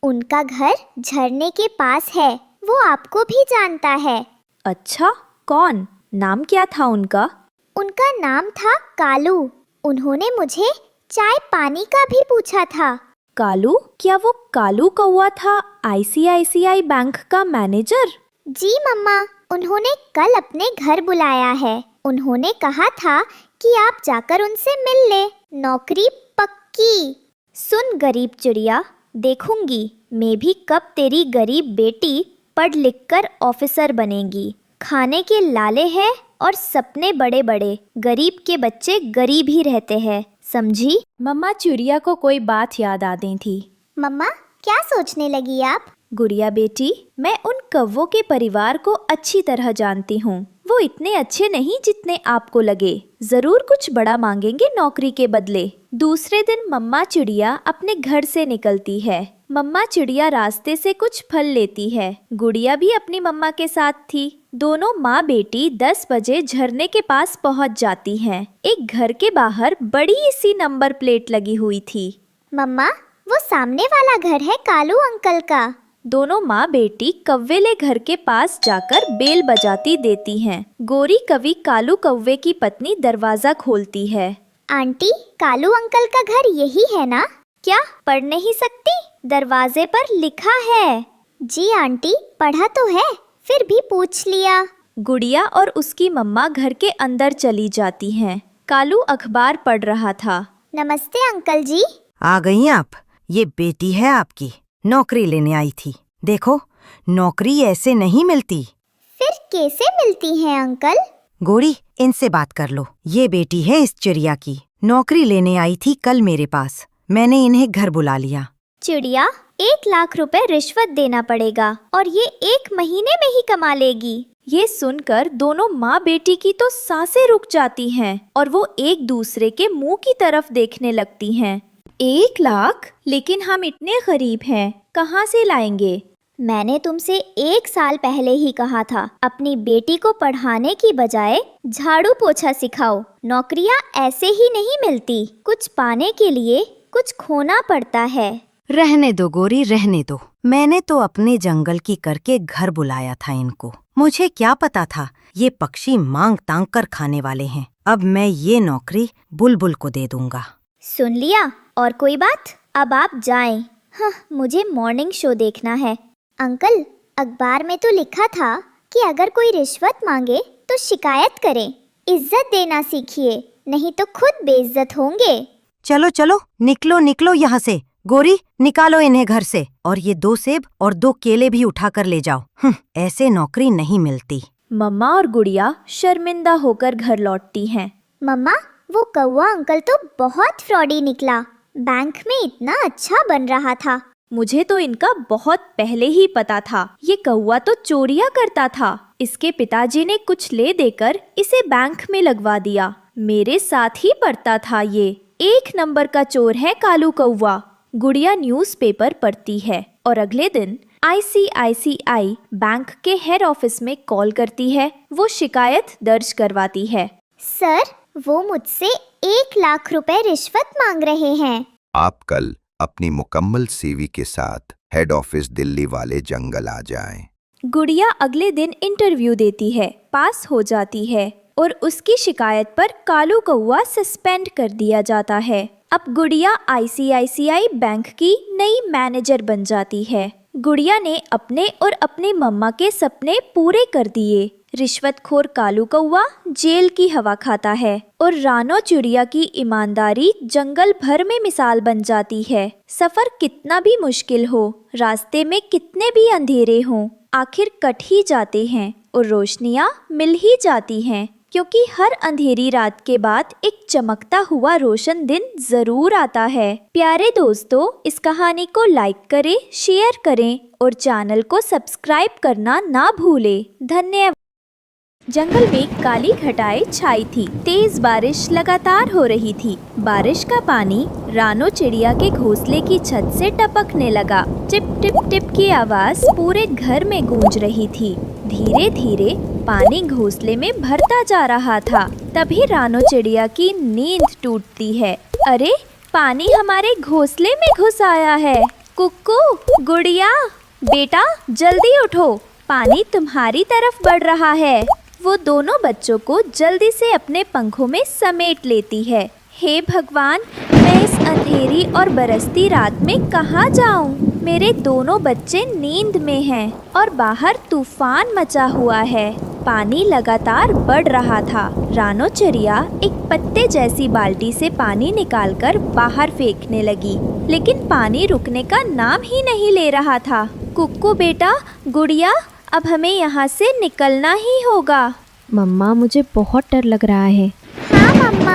Speaker 2: उनका घर झरने के पास है, वो आपको भी जानता है।
Speaker 1: अच्छा, कौन? नाम क्या था उनका?
Speaker 2: उनका नाम था कालू। उन्होंने मुझे चाय पानी का भी पूछा था।
Speaker 1: कालू? क्या वो कालू कौवा था आईसीआईसीआई बैंक का मैनेजर?
Speaker 2: जी मम्मा, उन्होंने कल अपने घर बुलाया है। उन्होंने कहा था कि आप जाकर उनसे मिल ले, नौकरी पक्की। सुन गरीब चिड़िया, देखूंगी मैं भी कब तेरी गरीब बेटी पढ़ लिख कर ऑफिसर बनेगी। खाने के लाले हैं और सपने बड़े बड़े। गरीब के बच्चे गरीब ही रहते हैं, समझी?
Speaker 1: मम्मा चिड़िया को कोई बात याद आ गई थी।
Speaker 2: मम्मा, क्या सोचने लगी आप?
Speaker 1: गुड़िया बेटी, मैं उन कौवों के परिवार को अच्छी तरह जानती हूँ। वो इतने अच्छे नहीं जितने आपको लगे। जरूर कुछ बड़ा मांगेंगे नौकरी के बदले। दूसरे दिन मम्मा चिड़िया अपने घर से निकलती है। मम्मा चिड़िया रास्ते से कुछ फल लेती है। गुड़िया भी अपनी मम्मा के साथ थी। दोनों माँ बेटी 10 बजे झरने के पास पहुँच जाती हैं। एक घर के बाहर बड़ी सी नंबर प्लेट लगी हुई थी।
Speaker 2: मम्मा, वो सामने वाला घर है कालू अंकल का।
Speaker 1: दोनों माँ बेटी कव्वेले घर के पास जाकर बेल बजाती देती हैं। गोरी कवि कालू कौवे की पत्नी दरवाजा खोलती है।
Speaker 2: आंटी, कालू अंकल का घर यही है ना? क्या पढ़ नहीं सकती? दरवाजे पर लिखा है। जी आंटी, पढ़ा तो है, फिर भी पूछ लिया।
Speaker 1: गुड़िया और उसकी मम्मा घर के अंदर चली जाती हैं। कालू अखबार पढ़ रहा था।
Speaker 2: नमस्ते अंकल जी।
Speaker 5: आ गई आप? ये बेटी है आपकी, नौकरी लेने आई थी। देखो, नौकरी ऐसे नहीं मिलती।
Speaker 2: फिर कैसे मिलती है अंकल?
Speaker 5: गोरी, इनसे बात कर लो। ये बेटी है इस चिड़िया की, नौकरी लेने आई थी कल मेरे पास। मैंने इन्हें घर बुला लिया।
Speaker 2: चिड़िया, 1 लाख रुपए रिश्वत देना पड़ेगा और ये 1 महीने में ही कमा लेगी।
Speaker 1: ये सुनकर दोनों माँ बेटी की तो सांसें रुक जाती हैं और वो एक दूसरे के मुंह की तरफ देखने लगती हैं। 1 लाख? लेकिन हम इतने गरीब हैं, कहाँ से लाएंगे?
Speaker 2: मैंने तुमसे 1 साल पहले ही कहा था, अपनी बेटी को पढ़ाने की बजाय झाड़ू पोछा सिखाओ। नौकरियाँ ऐसे ही नहीं मिलती, कुछ पाने के लिए कुछ खोना पड़ता है।
Speaker 5: रहने दो गोरी, रहने दो। मैंने तो अपने जंगल की करके घर बुलाया था इनको। मुझे क्या पता था ये पक्षी मांग तांग कर खाने वाले हैं। अब मैं ये नौकरी बुलबुल को दे दूंगा।
Speaker 2: सुन लिया? और कोई बात? अब आप जाएं। हाँ, मुझे मॉर्निंग शो देखना है। अंकल, अखबार में तो लिखा था कि अगर कोई रिश्वत मांगे तो शिकायत करें। इज्जत देना सीखिए, नहीं तो खुद बेइज्जत होंगे।
Speaker 5: चलो चलो, निकलो निकलो यहाँ से। गोरी, निकालो इन्हें घर से और ये 2 सेब और 2 केले भी उठा कर ले जाओ। ऐसे नौकरी नहीं मिलती।
Speaker 1: मम्मा और गुड़िया शर्मिंदा होकर घर लौटती हैं।
Speaker 2: मम्मा, वो कौवा अंकल तो बहुत फ्रॉडी निकला। बैंक में इतना अच्छा बन रहा था।
Speaker 1: मुझे तो इनका बहुत पहले ही पता था। ये कौवा तो चोरियां करता था। इसके पिताजी ने कुछ ले देकर इसे बैंक में लगवा दिया। मेरे साथ ही पढ़ता था ये। 1 नंबर का चोर है कालू कौवा। गुड़िया न्यूज़पेपर पढ़ती है और अगले दिन आईसीआईसीआई बैंक के हेड ऑफिस में कॉल करती है। वो शिकायत दर्ज करवाती है।
Speaker 2: सर, वो मुझसे 1 लाख रुपए रिश्वत मांग रहे हैं।
Speaker 10: आप कल अपनी मुकम्मल सीवी के साथ हेड ऑफिस दिल्ली वाले जंगल आ जाएं।
Speaker 1: गुड़िया अगले दिन इंटरव्यू देती है, पास हो जाती है और उसकी शिकायत पर कालू कौवा सस्पेंड कर दिया जाता है। अब गुड़िया आईसीआईसीआई बैंक की नई मैनेजर बन जाती है। गुड़िया ने अपने और अपनी मम्मा के सपने पूरे कर दिए। रिश्वतखोर कालू कौवा जेल की हवा खाता है और रानो चिड़िया की ईमानदारी जंगल भर में मिसाल बन जाती है। सफर कितना भी मुश्किल हो, रास्ते में कितने भी अंधेरे हों, आखिर कट ही जाते हैं और रोशनियां मिल ही जाती हैं, क्योंकि हर अंधेरी रात के बाद एक चमकता हुआ रोशन दिन जरूर आता है। प्यारे दोस्तों, इस कहानी को लाइक करें, शेयर करें और चैनल को सब्सक्राइब करना ना भूलें। धन्यवाद। जंगल में काली घटाएं छाई थी। तेज बारिश लगातार हो रही थी। बारिश का पानी रानो चिड़िया के घोंसले की छत से टपकने लगा। टिप टिप टिप की आवाज पूरे घर में गूंज रही थी। धीरे धीरे पानी घोंसले में भरता जा रहा था। तभी रानो चिड़िया की नींद टूटती है। अरे, पानी हमारे घोंसले में घुस आया है। कुक्कू, गुड़िया, बेटा जल्दी उठो, पानी तुम्हारी तरफ बढ़ रहा है। वो दोनों बच्चों को जल्दी से अपने पंखों में समेट लेती है। हे भगवान, मैं इस अंधेरी और बरसती रात में कहाँ जाऊँ? मेरे दोनों बच्चे नींद में हैं और बाहर तूफान मचा हुआ है। पानी लगातार बढ़ रहा था। रानो चिड़िया एक पत्ते जैसी बाल्टी से पानी निकालकर बाहर फेंकने लगी, लेकिन पानी रुकने का नाम ही नहीं ले रहा था। कुक्कू बेटा, गुड़िया, अब हमें यहाँ से निकलना ही होगा।
Speaker 9: मम्मा, मुझे बहुत डर लग रहा है।
Speaker 2: हाँ मम्मा,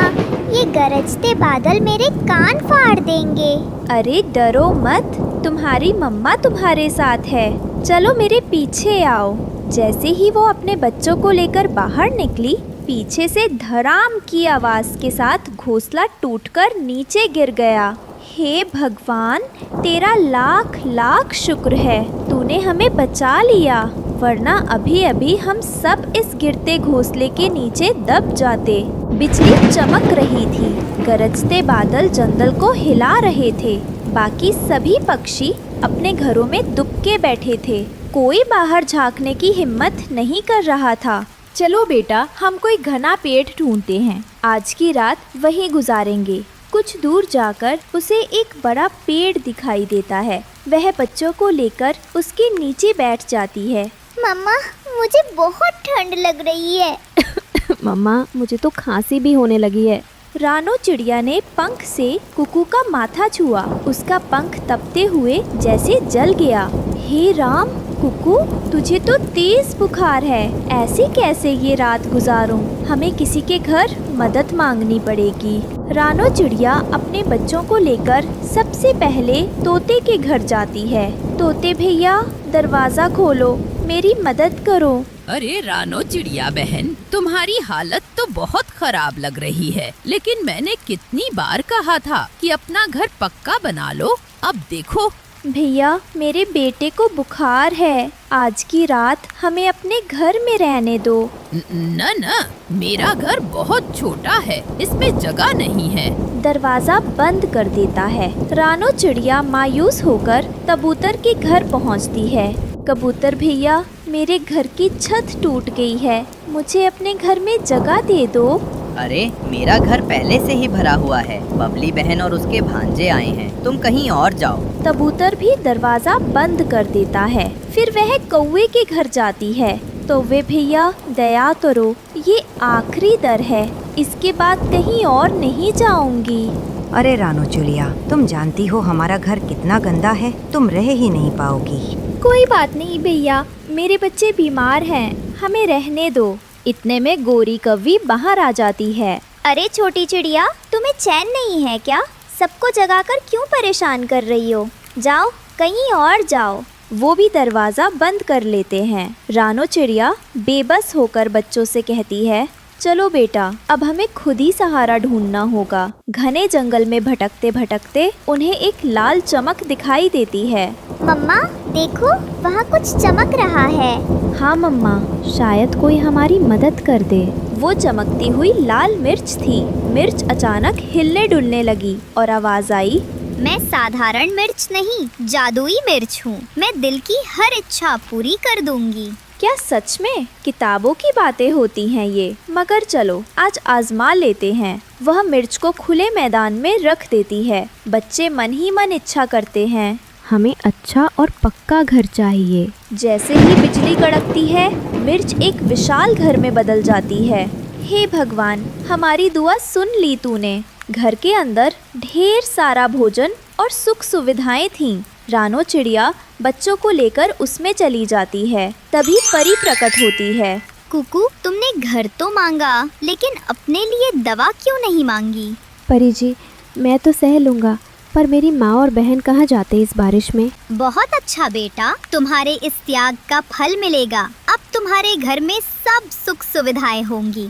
Speaker 2: ये गरजते बादल मेरे कान फाड़ देंगे।
Speaker 1: अरे डरो मत, तुम्हारी मम्मा तुम्हारे साथ है। चलो मेरे पीछे आओ। जैसे ही वो अपने बच्चों को लेकर बाहर निकली, पीछे से धड़ाम की आवाज के साथ घोंसला टूटकर नीचे गिर गया। हे भगवान, तेरा लाख लाख शुक्र है, तूने हमें बचा लिया, वरना अभी अभी हम सब इस गिरते घोंसले के नीचे दब जाते। बिजली चमक रही थी। गरजते बादल जंगल को हिला रहे थे। बाकी सभी पक्षी अपने घरों में दुबके बैठे थे। कोई बाहर झांकने की हिम्मत नहीं कर रहा था। चलो बेटा, हम कोई घना पेड़ ढूंढते हैं। आज की रात वहीं गुजारेंगे। कुछ दूर जाकर उसे एक बड़ा पेड़ दिखाई देता है। वह बच्चों को लेकर उसके नीचे बैठ जाती है।
Speaker 2: मम्मा, मुझे बहुत ठंड लग रही है।
Speaker 9: मम्मा, मुझे तो खांसी भी होने लगी है।
Speaker 1: रानो चिड़िया ने पंख से कुकू का माथा छुआ। उसका पंख तपते हुए जैसे जल गया। हे राम, कुकू, तुझे तो तेज बुखार है। ऐसे कैसे ये रात गुजारूं? हमें किसी के घर मदद मांगनी पड़ेगी। रानो चिड़िया अपने बच्चों को लेकर सबसे पहले तोते के घर जाती है। तोते भैया, दरवाजा खोलो, मेरी मदद करो।
Speaker 8: अरे रानो चिड़िया बहन, तुम्हारी हालत तो बहुत खराब लग रही है, लेकिन मैंने कितनी बार कहा था कि अपना घर पक्का बना लो। अब देखो।
Speaker 1: भैया, मेरे बेटे को बुखार है। आज की रात हमें अपने घर में रहने दो।
Speaker 8: न, मेरा घर बहुत छोटा है, इसमें जगह नहीं है।
Speaker 1: दरवाजा बंद कर देता है। रानो चिड़िया मायूस होकर कबूतर के घर पहुंचती है। कबूतर भैया, मेरे घर की छत टूट गई है, मुझे अपने घर में जगह दे दो।
Speaker 3: अरे, मेरा घर पहले से ही भरा हुआ है। बबली बहन और उसके भांजे आए हैं, तुम कहीं और जाओ।
Speaker 1: कबूतर भी दरवाजा बंद कर देता है। फिर वह कौवे के घर जाती है। तो वे भैया, दया करो, ये आखिरी दर है, इसके बाद कहीं और नहीं जाऊंगी।
Speaker 5: अरे रानो चिड़िया, तुम जानती हो हमारा घर कितना गंदा है, तुम रह ही नहीं पाओगी।
Speaker 1: कोई बात नहीं भैया, मेरे बच्चे बीमार हैं, हमें रहने दो। इतने में गोरी कौवी बाहर आ जाती है।
Speaker 2: अरे छोटी चिड़िया, तुम्हें चैन नहीं है क्या? सबको जगाकर क्यों परेशान कर रही हो? जाओ, कहीं और जाओ।
Speaker 1: वो भी दरवाजा बंद कर लेते हैं। रानो चिड़िया बेबस होकर बच्चों से कहती है, चलो बेटा, अब हमें खुद ही सहारा ढूंढना होगा। घने जंगल में भटकते भटकते उन्हें एक लाल चमक दिखाई देती है।
Speaker 2: मम्मा देखो, वहाँ कुछ चमक रहा है।
Speaker 1: हाँ मम्मा, शायद कोई हमारी मदद कर दे। वो चमकती हुई लाल मिर्च थी। मिर्च अचानक हिलने डुलने लगी और आवाज आई,
Speaker 2: मैं साधारण मिर्च नहीं, जादुई मिर्च हूँ। मैं दिल की हर इच्छा पूरी कर दूंगी।
Speaker 1: क्या सच में? किताबों की बातें होती हैं ये। मगर चलो आज आजमा लेते हैं। वह मिर्च को खुले मैदान में रख देती है। बच्चे मन ही मन इच्छा करते हैं,
Speaker 9: हमें अच्छा और पक्का घर चाहिए।
Speaker 1: जैसे ही बिजली कड़कती है, मिर्च एक विशाल घर में बदल जाती है। हे भगवान, हमारी दुआ सुन ली तूने। घर के अंदर ढेर सारा भोजन और सुख सुविधाएं थीं। रानो चिड़िया बच्चों को लेकर उसमें चली जाती है। तभी परी प्रकट होती है।
Speaker 2: कुकू, तुमने घर तो मांगा, लेकिन अपने लिए दवा क्यों नहीं मांगी?
Speaker 9: परी जी, मैं तो सह लूँगा, पर मेरी माँ और बहन कहाँ जाते इस बारिश में?
Speaker 2: बहुत अच्छा बेटा, तुम्हारे इस त्याग का फल मिलेगा। अब तुम्हारे घर में सब सुख सुविधाएं होंगी।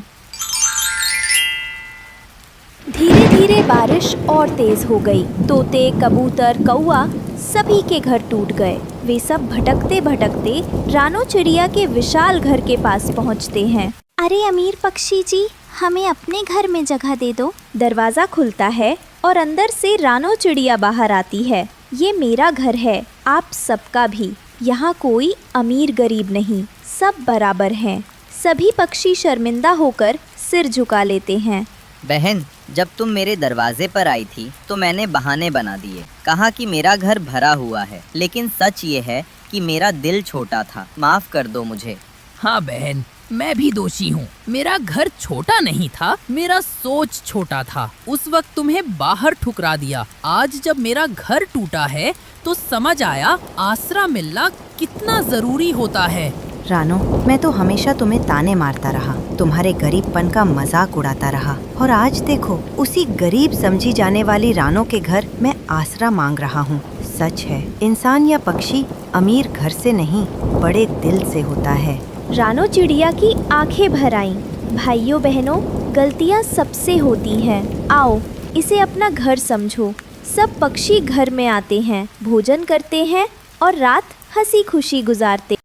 Speaker 1: धीरे धीरे बारिश और तेज हो गई। तोते, कबूतर, कौआ सभी के घर टूट गए। वे सब भटकते भटकते रानो चिड़िया के विशाल घर के पास पहुंचते हैं।
Speaker 2: अरे अमीर पक्षी जी, हमें अपने घर में जगह दे दो।
Speaker 1: दरवाज़ा खुलता है और अंदर से रानो चिड़िया बाहर आती है। ये मेरा घर है, आप सबका भी। यहाँ कोई अमीर गरीब नहीं, सब बराबर हैं। सभी पक्षी शर्मिंदा होकर सिर झुका लेते हैं।
Speaker 3: बहन, जब तुम मेरे दरवाजे पर आई थी तो मैंने बहाने बना दिए। कहा कि मेरा घर भरा हुआ है, लेकिन सच ये है कि मेरा दिल छोटा था। माफ कर दो मुझे।
Speaker 8: हाँ बहन, मैं भी दोषी हूँ। मेरा घर छोटा नहीं था, मेरा सोच छोटा था। उस वक्त तुम्हें बाहर ठुकरा दिया। आज जब मेरा घर टूटा है तो समझ आया आसरा मिलना कितना जरूरी होता है।
Speaker 5: रानो, मैं तो हमेशा तुम्हें ताने मारता रहा, तुम्हारे गरीबपन का मजाक उड़ाता रहा, और आज देखो, उसी गरीब समझी जाने वाली रानो के घर मैं आसरा मांग रहा हूँ। सच है, इंसान या पक्षी अमीर घर से नहीं, बड़े दिल से होता है।
Speaker 1: रानो चिड़िया की आंखें भर आईं। भाइयों बहनों, गलतियाँ सबसे होती हैं। आओ, इसे अपना घर समझो। सब पक्षी घर में आते हैं, भोजन करते हैं और रात हंसी खुशी गुजारते।